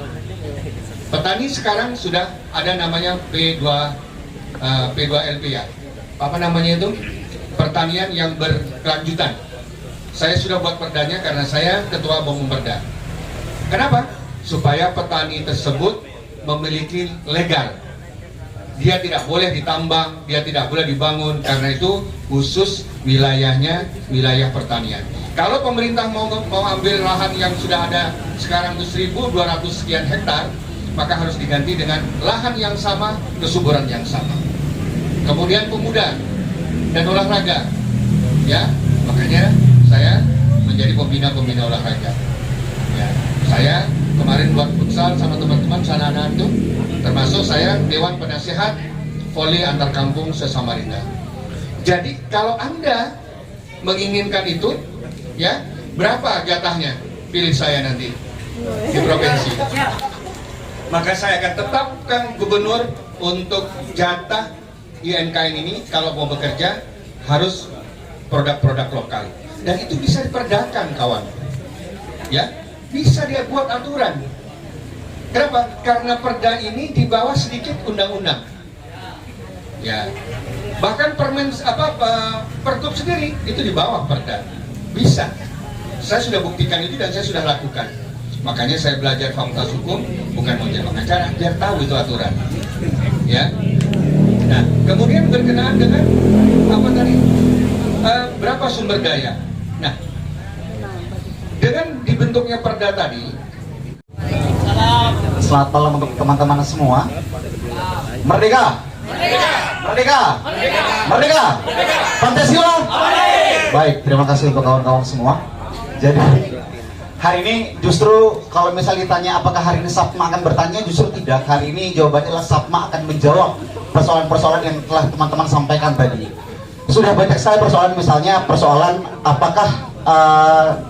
Petani sekarang sudah ada namanya P2LP, ya, apa namanya itu, pertanian yang berkelanjutan. Saya sudah buat perdanya karena saya ketua BOM Perda. Kenapa? Supaya petani tersebut memiliki legal. Dia tidak boleh ditambang, dia tidak boleh dibangun, karena itu khusus wilayahnya wilayah pertanian. Kalau pemerintah mau ambil lahan yang sudah ada sekarang itu 1.200 sekian hektar, maka harus diganti dengan lahan yang sama, kesuburan yang sama. Kemudian pemuda dan olahraga, ya, makanya saya menjadi pembina olahraga. Ya, saya kemarin buat futsal sama teman-teman sana itu, termasuk saya Dewan Penasehat Voli Antar Kampung se-Samarinda. Jadi kalau Anda menginginkan itu, ya, berapa jatahnya? Pilih saya nanti di provinsi. Maka saya akan tetapkan gubernur untuk jatah INKN ini. Kalau mau bekerja harus produk-produk lokal, dan itu bisa diperdakan, kawan. Ya, bisa dia buat aturan. Kenapa? Karena perda ini di bawah sedikit undang-undang. Ya, bahkan pergub sendiri itu di bawah perda. Bisa. Saya sudah buktikan itu dan saya sudah lakukan. Makanya saya belajar fakultas hukum, bukan mau jadi pengacara, biar tahu itu aturan. Ya. Nah, kemudian berkenaan dengan apa tadi? Berapa sumber daya? Nah, dengan dibentuknya perda tadi. Selamat malam untuk teman-teman semua. Merdeka! Merdeka! Merdeka! Merdeka! Pancasila! Baik, terima kasih untuk kawan-kawan semua. Jadi hari ini justru kalau misalnya ditanya apakah hari ini SAPMA akan bertanya, justru tidak. Hari ini jawabannya adalah SAPMA akan menjawab persoalan-persoalan yang telah teman-teman sampaikan tadi. Sudah banyak sekali persoalan, misalnya persoalan apakah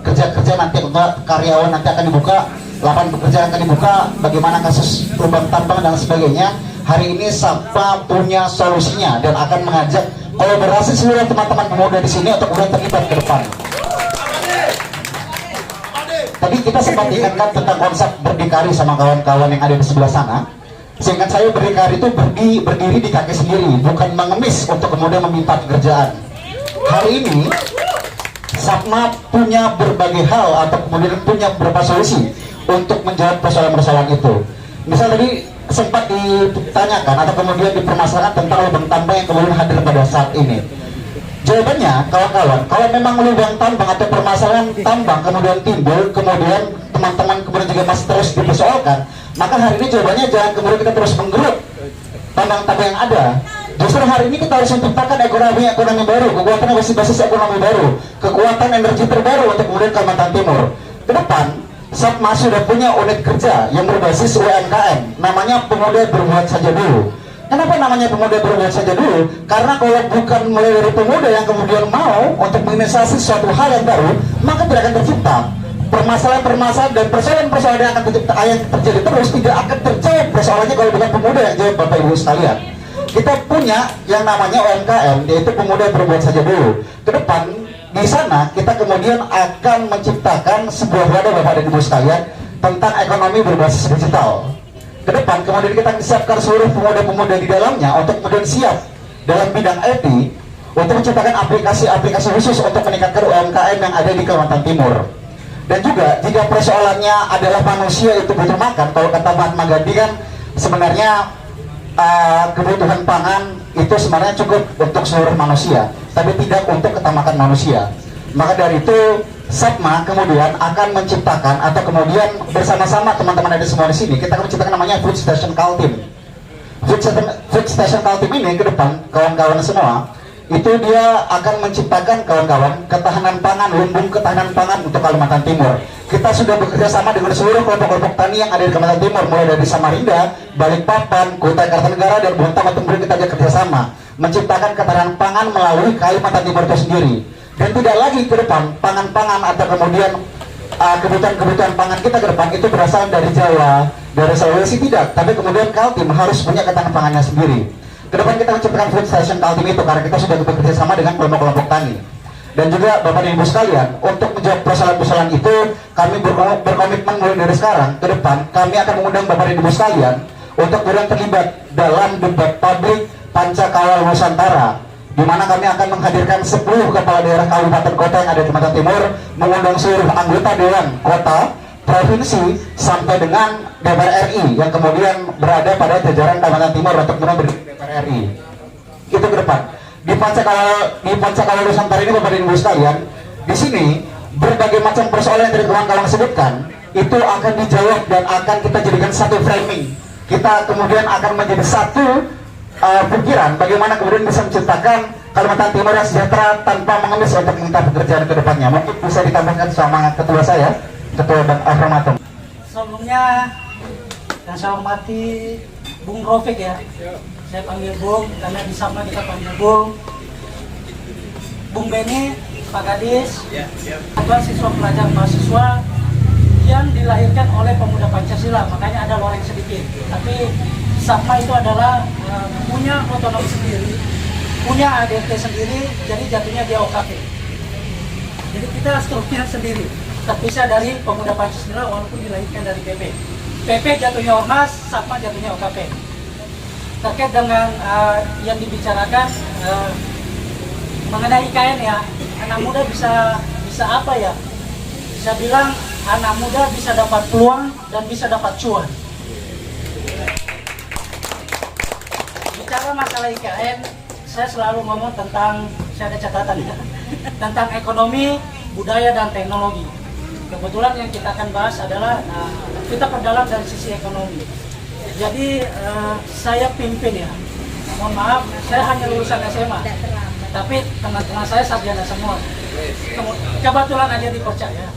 kerja-kerja nanti, karyawan nanti akan dibuka, lapangan pekerjaan akan dibuka, bagaimana kasus lubang tambang dan sebagainya. Hari ini SAPMA punya solusinya dan akan mengajak kolaborasi seluruh teman-teman pemuda di sini untuk kemudian terlibat ke depan. Tadi kita sempat ingatkan tentang konsep berdikari sama kawan-kawan yang ada di sebelah sana. Seingat saya, berdikari itu berdiri di kaki sendiri, bukan mengemis untuk kemudian meminta pekerjaan. Hari ini SAPMA punya berbagai hal atau kemudian punya beberapa solusi untuk menjawab persoalan-persoalan itu. Misal tadi sempat ditanyakan atau kemudian dipermasalahkan tentang lubang tambang yang kemudian hadir pada saat ini. Jawabannya, kawan-kawan, kalau memang lubang tambang atau permasalahan tambang kemudian timbul, kemudian teman-teman kemudian juga masih terus dipersoalkan, maka hari ini jawabannya jangan kemudian kita terus menggerut tambang-tambang yang ada. Justru hari ini kita harus menciptakan ekonomi baru, kekuatan basis ekonomi baru, kekuatan energi terbaru untuk kemudian Kalimantan Timur. Ke depan, SAPMA sudah punya unit kerja yang berbasis UMKM, namanya Pemuda Berbuat Saja Dulu. Kenapa namanya Pemuda Berbuat Saja Dulu? Karena kalau bukan mulai dari pemuda yang kemudian mau untuk menginisiasi suatu hal yang baru, maka tidak akan tercipta permasalahan-permasalahan dan persoalan-persoalan yang akan terjadi terus, tidak akan terjawab persoalannya kalau bukan pemuda yang jawab, Bapak Ibu sekalian. Kita punya yang namanya UMKM, yaitu Pemuda Berbuat Saja Dulu. Ke depan di sana kita kemudian akan menciptakan sebuah wadah, Bapak dan Ibu sekalian, tentang ekonomi berbasis digital. Ke depan kemudian kita siapkan seluruh pemuda-pemuda di dalamnya untuk kemudian siap dalam bidang IT untuk menciptakan aplikasi-aplikasi khusus untuk meningkatkan UMKM yang ada di Kalimantan Timur. Dan juga jika persoalannya adalah manusia itu butuh makan, kalau kata Mahatma Gandhi kan sebenarnya kebutuhan pangan itu sebenarnya cukup untuk seluruh manusia, tapi tidak untuk ketamakan manusia. Maka dari itu SAPMA kemudian akan menciptakan atau kemudian bersama-sama teman-teman ada semua di sini, kita akan menciptakan namanya Food Station Kaltim. Food Station Kaltim ini ke depan kawan-kawan semua itu dia akan menciptakan kawan-kawan ketahanan pangan, lumbung ketahanan pangan untuk Kalimantan Timur. Kita sudah bekerja sama dengan seluruh kelompok-kelompok tani yang ada di Kalimantan Timur, mulai dari Samarinda, Balikpapan, Kutai Kartanegara, dan Bontang, kemudian kita ada kerjasama menciptakan ketahanan pangan melalui Kalimantan Timur itu sendiri. Dan tidak lagi ke depan pangan-pangan atau kemudian kebutuhan-kebutuhan pangan kita ke depan itu berasal dari Jawa, dari Sulawesi, tidak, tapi kemudian Kaltim harus punya ketahanan pangannya sendiri. Ke depan kita menciptakan Food Station Kaltim itu karena kita sudah bekerja sama dengan kelompok-kelompok tani. Dan juga Bapak dan Ibu sekalian, untuk menjawab persoalan-persoalan itu, kami berkomitmen mulai dari sekarang ke depan, kami akan mengundang Bapak dan Ibu sekalian untuk kemudian terlibat dalam debat publik Pancakawal Nusantara, di mana kami akan menghadirkan 10 kepala daerah kabupaten kota yang ada di Kalimantan Timur, mengundang seluruh anggota dewan kota, provinsi, sampai dengan DPR RI yang kemudian berada pada jajaran Kalimantan Timur untuk kemudian berdiri DPR RI. Itu ke depan. Di Pancakawal Nusantara ini Bapak dan Ibu sekalian, di sini berbagai macam persoalan yang tadi kawan-kawan sebutkan itu akan dijawab dan akan kita jadikan satu framing. Kita kemudian akan menjadi satu pikiran bagaimana kemudian bisa menciptakan Kalimantan Timur yang sejahtera tanpa mengemis untuk kita pekerjaan ke depannya. Mungkin bisa ditambahkan sama ketua saya, Ketua Bang Ahmad. Sebelumnya yang saya hormati Bung Rofik ya, saya panggil Bung karena di sama kita panggil Bung Beni, Pak Gadis, adalah siswa pelajar mahasiswa yang dilahirkan oleh pemuda Pancasila, makanya ada loreng sedikit. Tapi SAPMA itu adalah punya otonomi sendiri, punya ADT sendiri, jadi jatuhnya dia OKP. Jadi kita strukturnya sendiri, terpisah dari pemuda Pancasila walaupun dilahirkan dari PP. PP jatuhnya Ormas, SAPMA jatuhnya OKP. Terkait dengan yang dibicarakan mengenai IKN ya, anak muda bisa apa ya? Bisa bilang anak muda bisa dapat peluang dan bisa dapat cuan. Bicara masalah IKN, saya selalu ngomong tentang, saya ada catatan ya, tentang ekonomi, budaya dan teknologi. Kebetulan yang kita akan bahas adalah kita perdalam dari sisi ekonomi. Jadi saya pimpin ya, mohon maaf, saya hanya lulusan SMA, tapi teman-teman saya sarjana semua. Kebetulan aja dipercaya.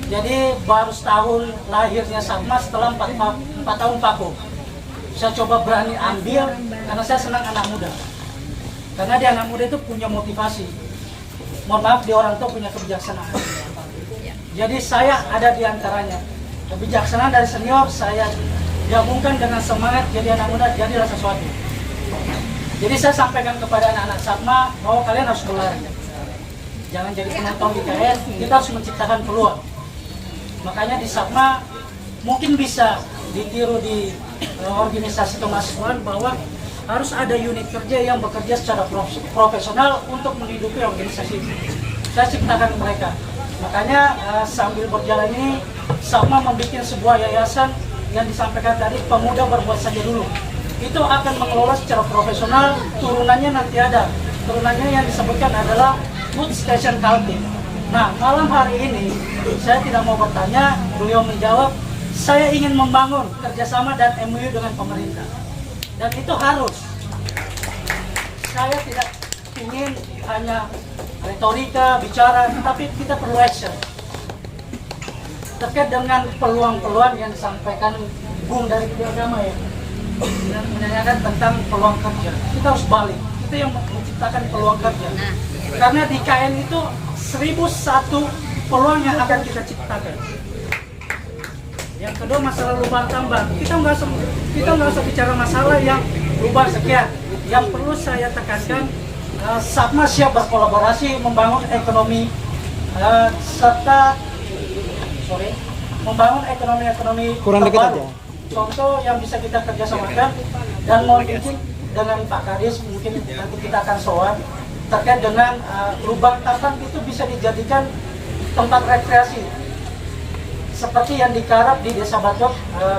Jadi baru setahun lahirnya SAPMA setelah 4 tahun vakum. Saya coba berani ambil karena saya senang anak muda. Karena di anak muda itu punya motivasi. Mohon maaf, di orang tua punya kebijaksanaan. Jadi saya ada di antaranya. Kebijaksanaan dari senior saya gabungkan dengan semangat jadi anak muda, jadilah sesuatu. Jadi saya sampaikan kepada anak-anak SAPMA bahwa kalian harus berlari. Jangan jadi penonton IKN, kita harus menciptakan peluang. Makanya di SAPMA mungkin bisa ditiru di organisasi kemahasiswaan bahwa harus ada unit kerja yang bekerja secara profesional untuk menghidupi organisasi itu. Saya ciptakan mereka. Makanya sambil berjalan ini SAPMA membuat sebuah yayasan yang disampaikan tadi, pemuda berbuat saja dulu. Itu akan mengelola secara profesional, turunannya nanti ada. Turunannya yang disebutkan adalah Food Station Kaltim. Nah, malam hari ini saya tidak mau bertanya, beliau menjawab, saya ingin membangun kerjasama dan MOU dengan pemerintah. Dan itu harus. Saya tidak ingin hanya retorika, bicara, tapi kita perlu action. Terkait dengan peluang-peluang yang disampaikan Bung dari Budi Agama ya, menanyakan tentang peluang kerja. Kita harus balik, kita yang menciptakan peluang kerja. Karena di KN itu 1001 peluang yang akan kita ciptakan. Yang kedua masalah lubang tambang. Kita nggak usah bicara masalah yang lubang sekian. Yang perlu saya tekankan, SAPMA siap berkolaborasi membangun ekonomi serta membangun ekonomi terbaru. Contoh yang bisa kita kerjasamakan dan mohon izin dengan Pak Kadis, mungkin nanti kita akan soal terkait dengan lubang tambang itu bisa dijadikan tempat rekreasi seperti yang digarap di Desa Batok,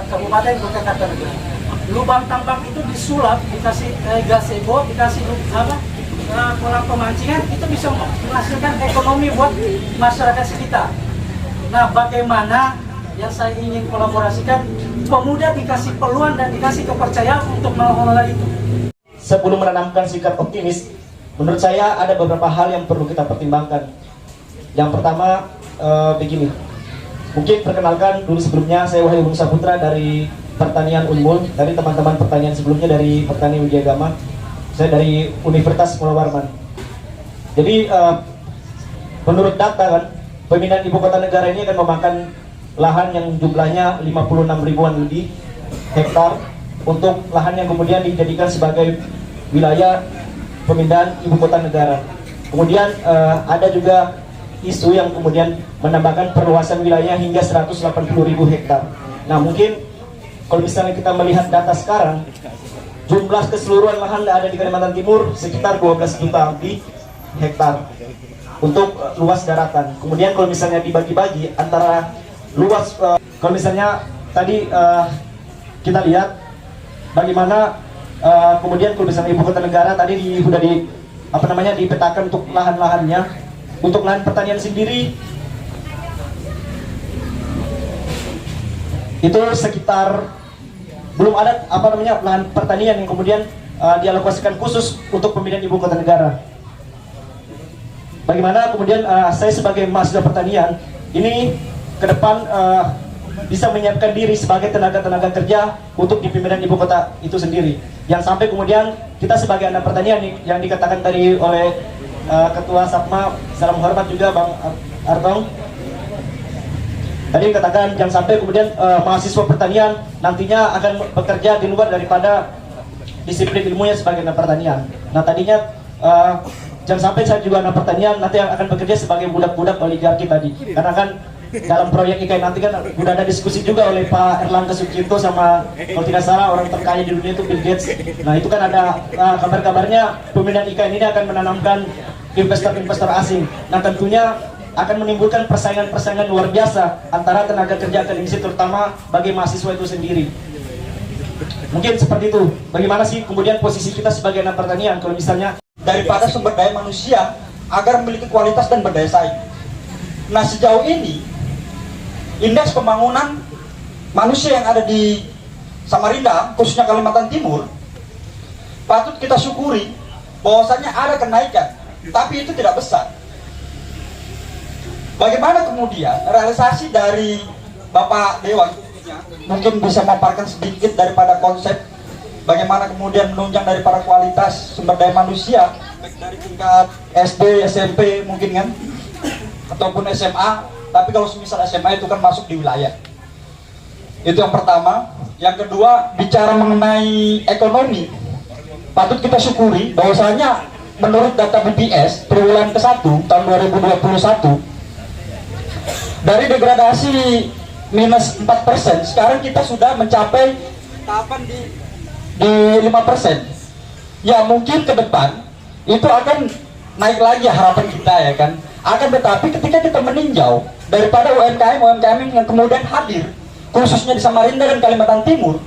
Kabupaten Kutai Kartanegara. Lubang tambang itu disulap, dikasih gazebo, dikasih kolam pemancingan, itu bisa menghasilkan ekonomi buat masyarakat sekitar. Nah, bagaimana yang saya ingin kolaborasikan, pemuda dikasih peluang dan dikasih kepercayaan untuk mengelola itu. Sebelum menanamkan sikap optimis, menurut saya ada beberapa hal yang perlu kita pertimbangkan. Yang pertama, begini, mungkin perkenalkan dulu sebelumnya, saya Wahyu Bung Saputra dari Pertanian Unmul, dari teman-teman pertanian sebelumnya dari Pertanian Widyagama. Saya dari Universitas Pulau Warman. Jadi menurut data kan, pemindahan ibu kota negara ini akan memakan lahan yang jumlahnya 56 ribuan lebih hektar untuk lahan yang kemudian dijadikan sebagai wilayah pemindahan ibu kota negara. Kemudian ada juga isu yang kemudian menambahkan perluasan wilayah hingga 180 ribu hektar. Nah, mungkin kalau misalnya kita melihat data sekarang, jumlah keseluruhan lahan yang ada di Kalimantan Timur sekitar 12 juta lebih hektar untuk luas daratan. Kemudian kalau misalnya dibagi-bagi antara luas, kalau misalnya tadi kita lihat bagaimana kemudian kalau misalnya ibu kota negara tadi sudah dipetakan untuk lahan-lahannya. Untuk lahan pertanian sendiri itu sekitar belum ada lahan pertanian yang kemudian dialokasikan khusus untuk pemindahan ibu kota negara. Bagaimana kemudian saya sebagai mahasiswa pertanian ini ke depan bisa menyiapkan diri sebagai tenaga kerja untuk di pemindahan ibu kota itu sendiri. Yang sampai kemudian kita sebagai anak pertanian yang dikatakan tadi oleh Ketua Sapma, salam hormat juga Bang Artong. Tadi katakan jangan sampai kemudian mahasiswa pertanian nantinya akan bekerja di luar daripada disiplin ilmunya sebagai anak pertanian. Nah, tadinya jangan sampai saya juga anak pertanian nanti yang akan bekerja sebagai budak-budak oligarki tadi. Karena kan dalam proyek IKN nanti kan sudah ada diskusi juga oleh Pak Erlangga Sucipto sama kalau tidak salah orang terkaya di dunia itu Bill Gates. Nah, itu kan ada kabar-kabarnya pemindahan IKN ini akan menanamkan investor-investor asing. Nah, tentunya akan menimbulkan persaingan-persaingan luar biasa antara tenaga kerja akademisi terutama bagi mahasiswa itu sendiri. Mungkin seperti itu. Bagaimana sih kemudian posisi kita sebagai anak pertanian kalau misalnya daripada sumber daya manusia agar memiliki kualitas dan berdaya saing. Nah, sejauh ini indeks pembangunan manusia yang ada di Samarinda, khususnya Kalimantan Timur, patut kita syukuri bahwasanya ada kenaikan, tapi itu tidak besar. Bagaimana kemudian realisasi dari Bapak Dewan mungkin bisa memaparkan sedikit daripada konsep bagaimana kemudian menunjang daripada kualitas sumber daya manusia baik dari tingkat SD, SMP mungkin kan, ataupun SMA. Tapi kalau misal SMA itu kan masuk di wilayah. Itu yang pertama. Yang kedua, bicara mengenai ekonomi, patut kita syukuri bahwasanya menurut data BPS triwulan ke-1 tahun 2021 dari degradasi minus 4%, sekarang kita sudah mencapai tahapan di 5%. Ya, mungkin ke depan itu akan naik lagi harapan kita, ya kan. Akan tetapi ketika kita meninjau daripada UMKM yang kemudian hadir khususnya di Samarinda dan Kalimantan Timur,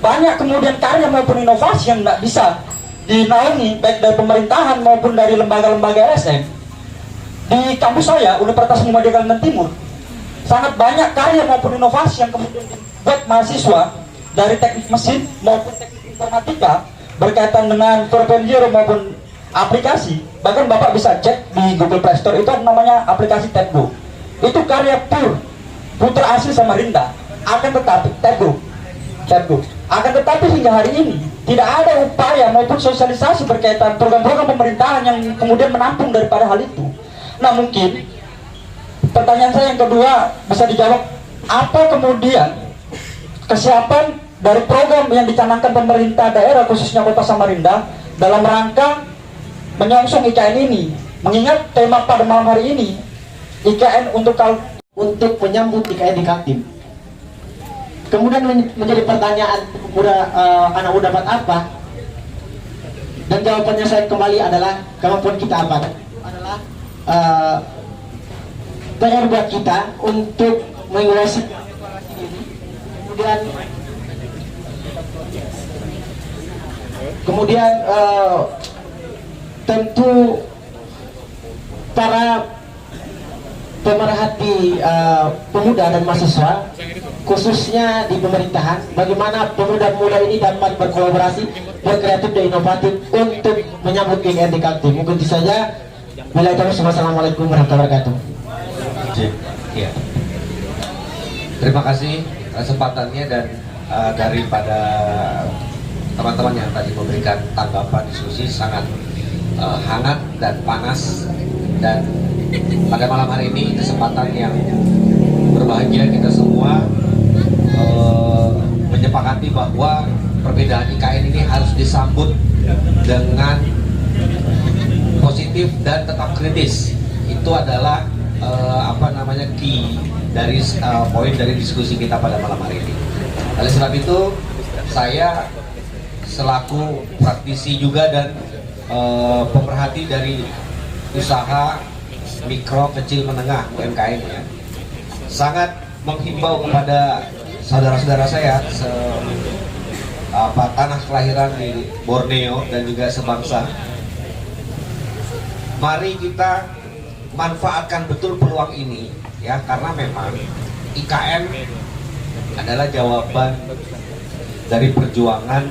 banyak kemudian karya maupun inovasi yang tidak bisa dinaungi baik dari pemerintahan maupun dari lembaga-lembaga LSM. Di kampus saya, Universitas Muhammadiyah Kalimantan Timur, sangat banyak karya maupun inovasi yang kemudian dibuat mahasiswa dari teknik mesin maupun teknik informatika berkaitan dengan 4.0 maupun aplikasi. Bahkan Bapak bisa cek di Google Play Store, itu namanya aplikasi Tabgo. Itu karya putra asli Samarinda. Akan tetapi Tabgo. Akan tetapi hingga hari ini tidak ada upaya maupun sosialisasi berkaitan program-program pemerintahan yang kemudian menampung daripada hal itu. Nah, mungkin pertanyaan saya yang kedua bisa dijawab, apa kemudian kesiapan dari program yang dicanangkan pemerintah daerah khususnya Kota Samarinda dalam rangka menyongsong IKN ini, mengingat tema pada malam hari ini IKN untuk menyambut IKN di Kaltim. Kemudian menjadi pertanyaan anak muda dapat apa Dan jawabannya saya kembali adalah kemampuan kita apa? Adalah PR buat kita untuk menguasai kemudian tentu para pemerhati pemuda dan mahasiswa khususnya di pemerintahan, bagaimana pemuda-pemuda ini dapat berkolaborasi, berkreatif dan inovatif untuk menyambut GKN di Kaltim. Mungkin itu saja. Wassalamualaikum warahmatullahi wabarakatuh. Ya. Terima kasih kesempatannya dan daripada teman-teman yang tadi memberikan tanggapan diskusi sangat hangat dan panas, dan pada malam hari ini kesempatan yang berbahagia kita semua menyepakati bahwa perbedaan IKN ini harus disambut dengan positif dan tetap kritis. Itu adalah key dari poin dari diskusi kita pada malam hari ini. Oleh sebab itu, saya selaku praktisi juga dan pemerhati dari usaha mikro, kecil, menengah UMKM ya, sangat menghimbau kepada saudara-saudara saya tanah kelahiran di Borneo dan juga sebangsa. Mari kita manfaatkan betul peluang ini ya, karena memang IKN adalah jawaban dari perjuangan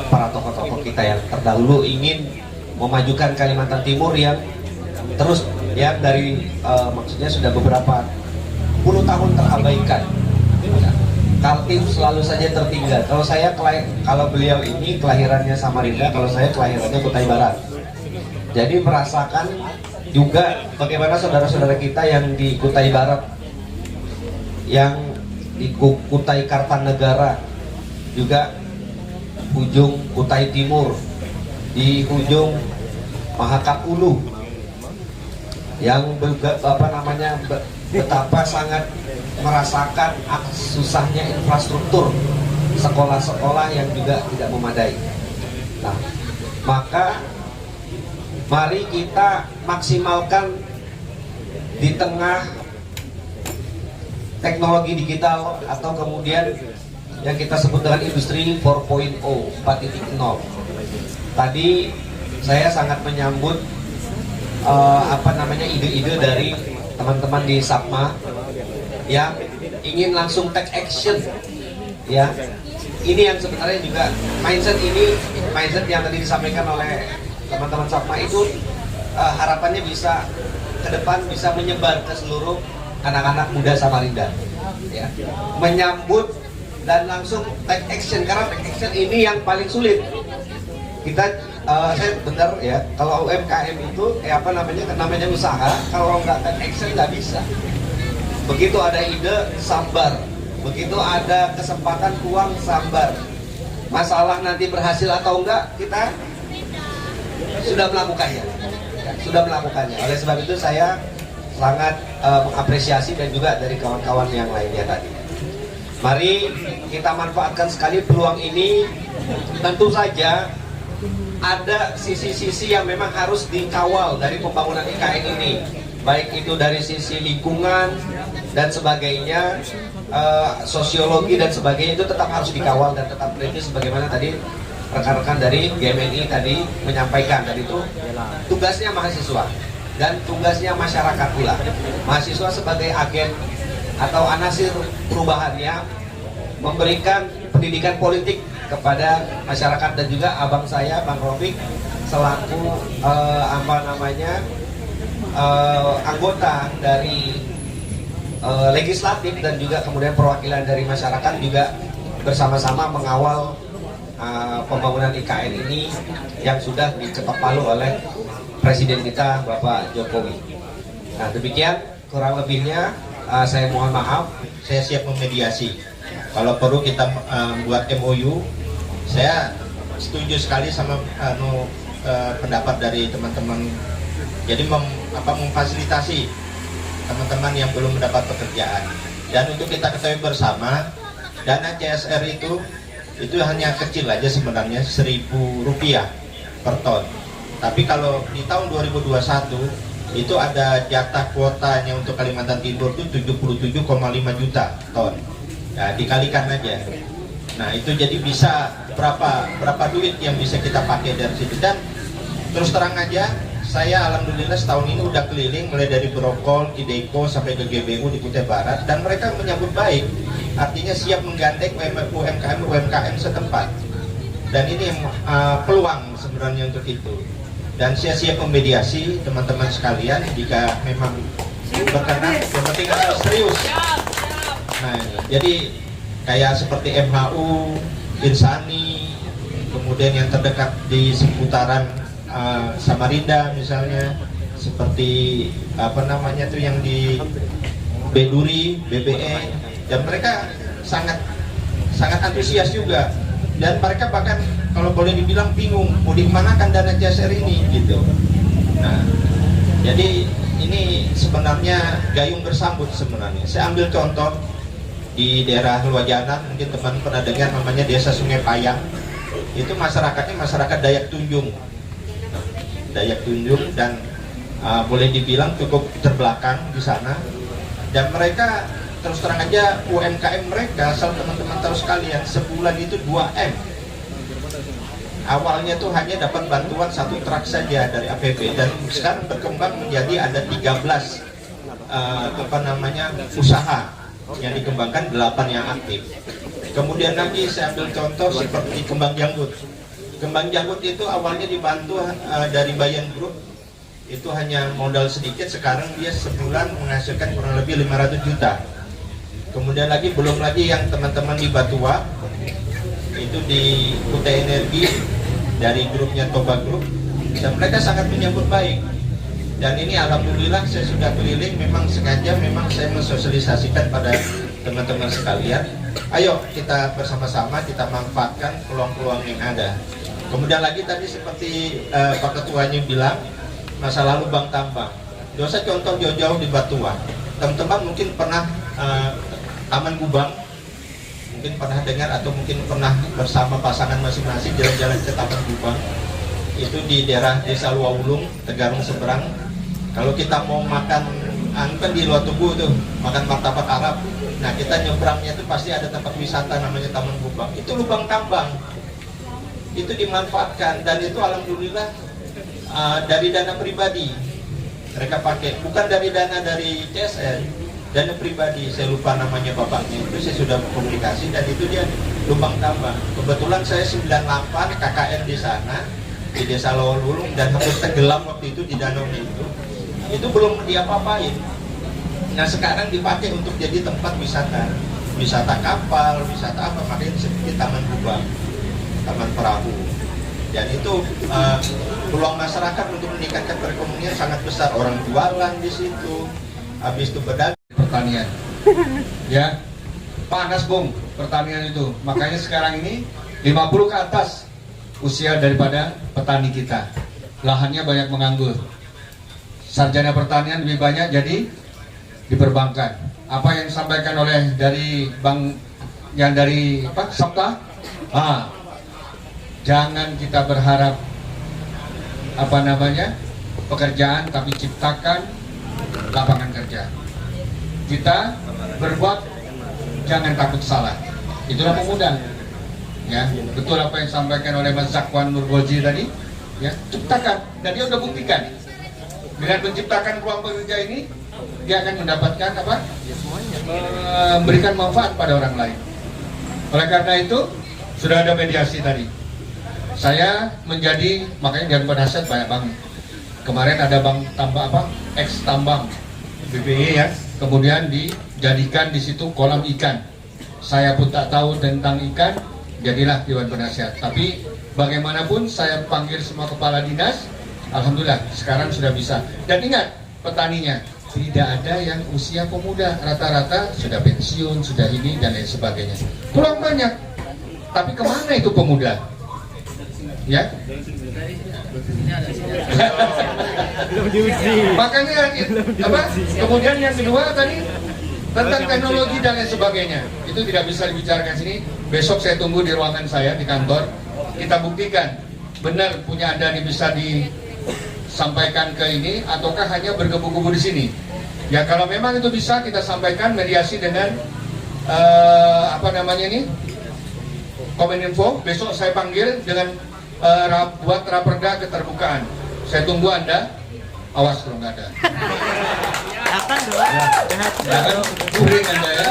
para tokoh-tokoh kita yang terdahulu ingin memajukan Kalimantan Timur yang terus ya dari maksudnya sudah beberapa puluh tahun terabaikan. Kaltim selalu saja tertinggal. Kalau beliau ini kelahirannya Samarinda, kalau saya kelahirannya Kutai Barat. Jadi merasakan juga bagaimana saudara-saudara kita yang di Kutai Barat, yang di Kutai Kartanegara, juga ujung Kutai Timur, di ujung Mahakam Ulu, yang betapa sangat merasakan susahnya infrastruktur sekolah-sekolah yang juga tidak memadai. Nah, maka mari kita maksimalkan di tengah teknologi digital atau kemudian yang kita sebut dengan industri 4.0, 4.0. Tadi saya sangat menyambut ide-ide dari teman-teman di SAPMA yang ingin langsung take action ya. Ini yang sebenarnya juga mindset yang tadi disampaikan oleh teman-teman SAPMA itu harapannya bisa ke depan bisa menyebar ke seluruh anak-anak muda Samarinda ya. Menyambut dan langsung take action, karena take action ini yang paling sulit. Saya benar ya, kalau UMKM itu namanya usaha, kalau nggak take action nggak bisa. Begitu ada ide, sambar. Begitu ada kesempatan uang, sambar. Masalah nanti berhasil atau enggak, kita sudah melakukannya. Sudah melakukannya. Oleh sebab itu saya sangat mengapresiasi dan juga dari kawan-kawan yang lainnya tadi. Mari kita manfaatkan sekali peluang ini. Tentu saja ada sisi-sisi yang memang harus dikawal dari pembangunan IKN ini, baik itu dari sisi lingkungan dan sebagainya, sosiologi dan sebagainya, itu tetap harus dikawal dan tetap kritis sebagaimana tadi rekan-rekan dari GMNI tadi menyampaikan. Dan itu tugasnya mahasiswa dan tugasnya masyarakat pula. Mahasiswa sebagai agen atau anasir perubahannya memberikan pendidikan politik kepada masyarakat, dan juga abang saya Bang Rofik selaku anggota dari legislatif dan juga kemudian perwakilan dari masyarakat juga bersama-sama mengawal pembangunan IKN ini yang sudah diketok palu oleh Presiden kita Bapak Jokowi. Nah, demikian kurang lebihnya, saya mohon maaf. Saya siap memediasi. Kalau perlu kita buat MOU. Saya setuju sekali sama pendapat dari teman-teman. Jadi memfasilitasi teman-teman yang belum mendapat pekerjaan. Dan untuk kita ketahui bersama, dana CSR itu itu hanya kecil aja sebenarnya, Rp1.000 per ton. Tapi kalau di tahun 2021 itu ada jatah kuotanya untuk Kalimantan Timur itu 77,5 juta ton. Ya, dikalikan aja. Nah, itu jadi bisa berapa duit yang bisa kita pakai dari situ. Dan terus terang aja, saya alhamdulillah setahun ini udah keliling mulai dari Brokol, Ideko sampai ke GBU di Kutai Barat, dan mereka menyambut baik. Artinya siap menggandeng UMKM setempat. Dan ini peluang sebenarnya untuk itu. Dan saya siap memediasi teman-teman sekalian jika memang berkenan, yang penting serius. Nah, jadi kayak seperti MHU, Insani, kemudian yang terdekat di seputaran Samarinda misalnya, seperti apa namanya tuh yang di Beduri, BBE, dan mereka sangat antusias juga. Dan mereka bahkan kalau boleh dibilang bingung mau dimanakan dana CSR ini gitu. Nah, jadi ini sebenarnya gayung bersambut sebenarnya. Saya ambil contoh di daerah Luajanan, mungkin teman pernah dengar namanya Desa Sungai Payang. Itu masyarakatnya masyarakat Dayak Tunjung. Dayak Tunjung, dan boleh dibilang cukup terbelakang di sana. Dan mereka terus terang aja UMKM mereka, asal teman-teman tahu sekalian, sebulan itu 2M. Awalnya tuh hanya dapat bantuan 1 truk saja dari APB, dan sekarang berkembang menjadi ada 13 usaha yang dikembangkan, 8 yang aktif. Kemudian lagi saya ambil contoh seperti Kembang Janggut. Kembang Janggut itu awalnya dibantu dari Bayan Group, itu hanya modal sedikit, sekarang dia sebulan menghasilkan kurang lebih 500 juta. Kemudian lagi belum lagi yang teman-teman di Batua, itu di Kutai Energi dari grupnya Toba Group, dan mereka sangat menyambut baik. Dan ini alhamdulillah saya sudah keliling, memang sengaja memang saya mensosialisasikan pada teman-teman sekalian, ayo kita bersama-sama kita manfaatkan peluang-peluang yang ada. Kemudian lagi tadi seperti Pak Ketuanya bilang, masa lalu bank tambang. Dosa contoh jauh-jauh di Batua, teman-teman mungkin pernah Taman Gubang, mungkin pernah dengar atau mungkin pernah bersama pasangan masing-masing jalan-jalan ke Taman Gubang. Itu di daerah Desa Luawulung, Tegarung seberang. Kalau kita mau makan angpen di Luar Tugu tuh, makan martabak Arab, nah kita nyebrangnya itu pasti ada tempat wisata namanya Taman Gubang. Itu lubang tambang, itu dimanfaatkan, dan itu alhamdulillah dari dana pribadi mereka pakai, bukan dari dana dari CSR, dana pribadi. Saya lupa namanya bapaknya, itu saya sudah komunikasi, dan itu dia lubang tambang. Kebetulan saya 98 KKN di sana, di Desa Lawalulung, dan hampir tenggelam waktu itu di danau itu belum diapa-apain. Nah sekarang dipakai untuk jadi tempat wisata kapal, wisata apa, makanya seperti Taman Gubang, Taman Perahu. Dan itu peluang masyarakat untuk meningkatkan perekonomian sangat besar. Orang jualan di situ, habis itu berdagang. Pertanian, ya panas bung pertanian itu. Makanya sekarang ini 50 ke atas usia daripada petani kita, lahannya banyak menganggur. Sarjana pertanian lebih banyak jadi diperbankan. Apa yang disampaikan oleh dari bank yang dari apa Sabta, jangan kita berharap apa namanya pekerjaan, tapi ciptakan lapangan kerja. Kita berbuat, jangan takut salah. Itulah pemuda. Ya, betul apa yang disampaikan oleh Mas Zakwan Nurgoji tadi. Ya, ciptakan, dan dia sudah buktikan. Dengan menciptakan ruang pekerja ini, dia akan mendapatkan apa? Memberikan manfaat pada orang lain. Oleh karena itu, sudah ada mediasi tadi. Saya menjadi, makanya Dewan Penasihat banyak banget. Kemarin ada bank tambang apa? Ex tambang BBE ya. Kemudian dijadikan di situ kolam ikan. Saya pun tak tahu tentang ikan, jadilah Dewan Penasihat. Tapi bagaimanapun saya panggil semua kepala dinas, alhamdulillah sekarang sudah bisa. Dan ingat, petaninya tidak ada yang usia pemuda, rata-rata sudah pensiun, sudah ini dan lain sebagainya. Kurang banyak. Tapi kemana itu pemuda? Ya. Makanya apa? Kemudian yang kedua tadi Tentang teknologi dan lain sebagainya, itu tidak bisa dibicarakan sini. Besok saya tunggu di ruangan saya di kantor. Kita buktikan benar punya Anda ini bisa disampaikan ke ini, ataukah hanya bergebu-gebu di sini. Ya kalau memang itu bisa, kita sampaikan mediasi dengan Kominfo. Besok saya panggil dengan buat raperda keterbukaan. Saya tunggu Anda. Awas kalau nggak ada. Jangan guring Anda ya,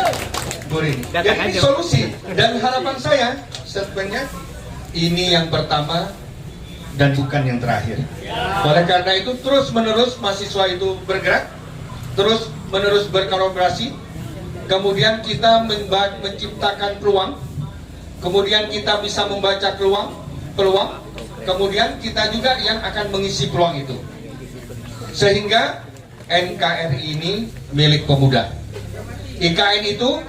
guring. Jadi ini solusi dan harapan saya sebenarnya ini yang pertama dan bukan yang terakhir. Oleh karena itu terus menerus mahasiswa itu bergerak, terus menerus berkolaborasi. Kemudian kita menciptakan peluang, kemudian kita bisa membaca peluang, kemudian kita juga yang akan mengisi peluang itu. Sehingga NKRI ini milik pemuda, IKN itu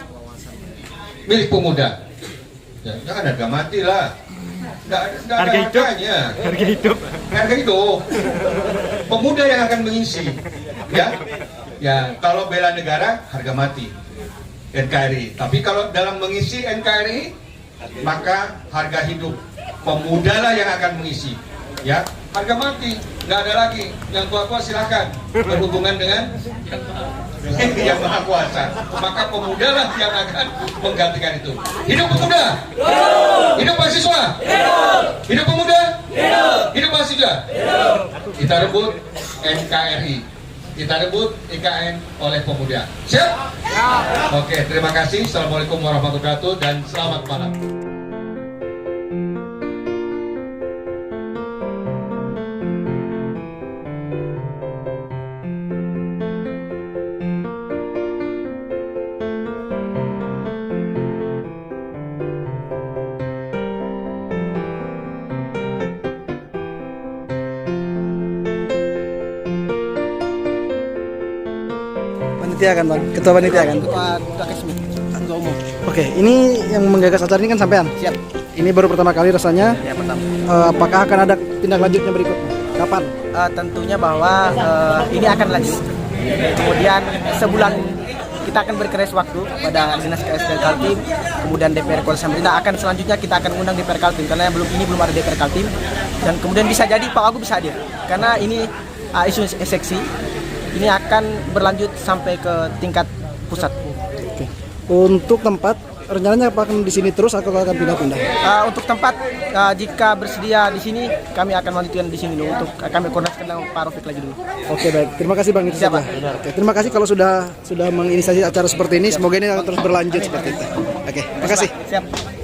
milik pemuda. Ya, jangan harga mati lah. Nggak ada harganya. Harga hidup. Pemuda yang akan mengisi. Ya, kalau bela negara harga mati NKRI. Tapi kalau dalam mengisi NKRI maka harga hidup. Pemuda lah yang akan mengisi. Ya, harga mati nggak ada lagi. Yang tua-tua silakan berhubungan dengan yang maha kuasa. Maka pemuda lah yang akan menggantikan itu. Hidup pemuda, hidup mahasiswa, hidup pemuda, hidup mahasiswa. Kita rebut NKRI, kita rebut IKN oleh pemuda. Siap? Oke, terima kasih. Assalamualaikum warahmatullahi wabarakatuh dan selamat malam. Panitia kan Bang? Ketua panitia kan? Ketua umum. Oke, ini yang menggagas acara ini kan sampean? Siap. Ini baru pertama kali rasanya. Ya, pertama. Apakah akan ada tindak lanjutnya berikutnya? Kapan? Tentunya bahwa ini akan lanjut. Kemudian sebulan kita akan berkeras waktu pada Dinas KSD Kaltim, kemudian DPR Koalisi Pemerintah akan selanjutnya kita akan undang DPR Kaltim karena belum ada DPR Kaltim, dan kemudian bisa jadi Pak Wagub bisa hadir karena ini isu seksi ini akan berlanjut sampai ke tingkat pusat. Oke. Untuk tempat rencananya apa akan di sini terus atau akan pindah-pindah? Untuk tempat jika bersedia di sini kami akan melanjutkan di sini dulu untuk kami koordinasikan dengan Pak Rafiq lagi dulu. Oke, baik. Terima kasih Bang, itu saja. Oke, terima kasih kalau sudah menginisiasi acara seperti ini. Semoga ini akan terus berlanjut seperti itu. Oke, terima kasih. Siap.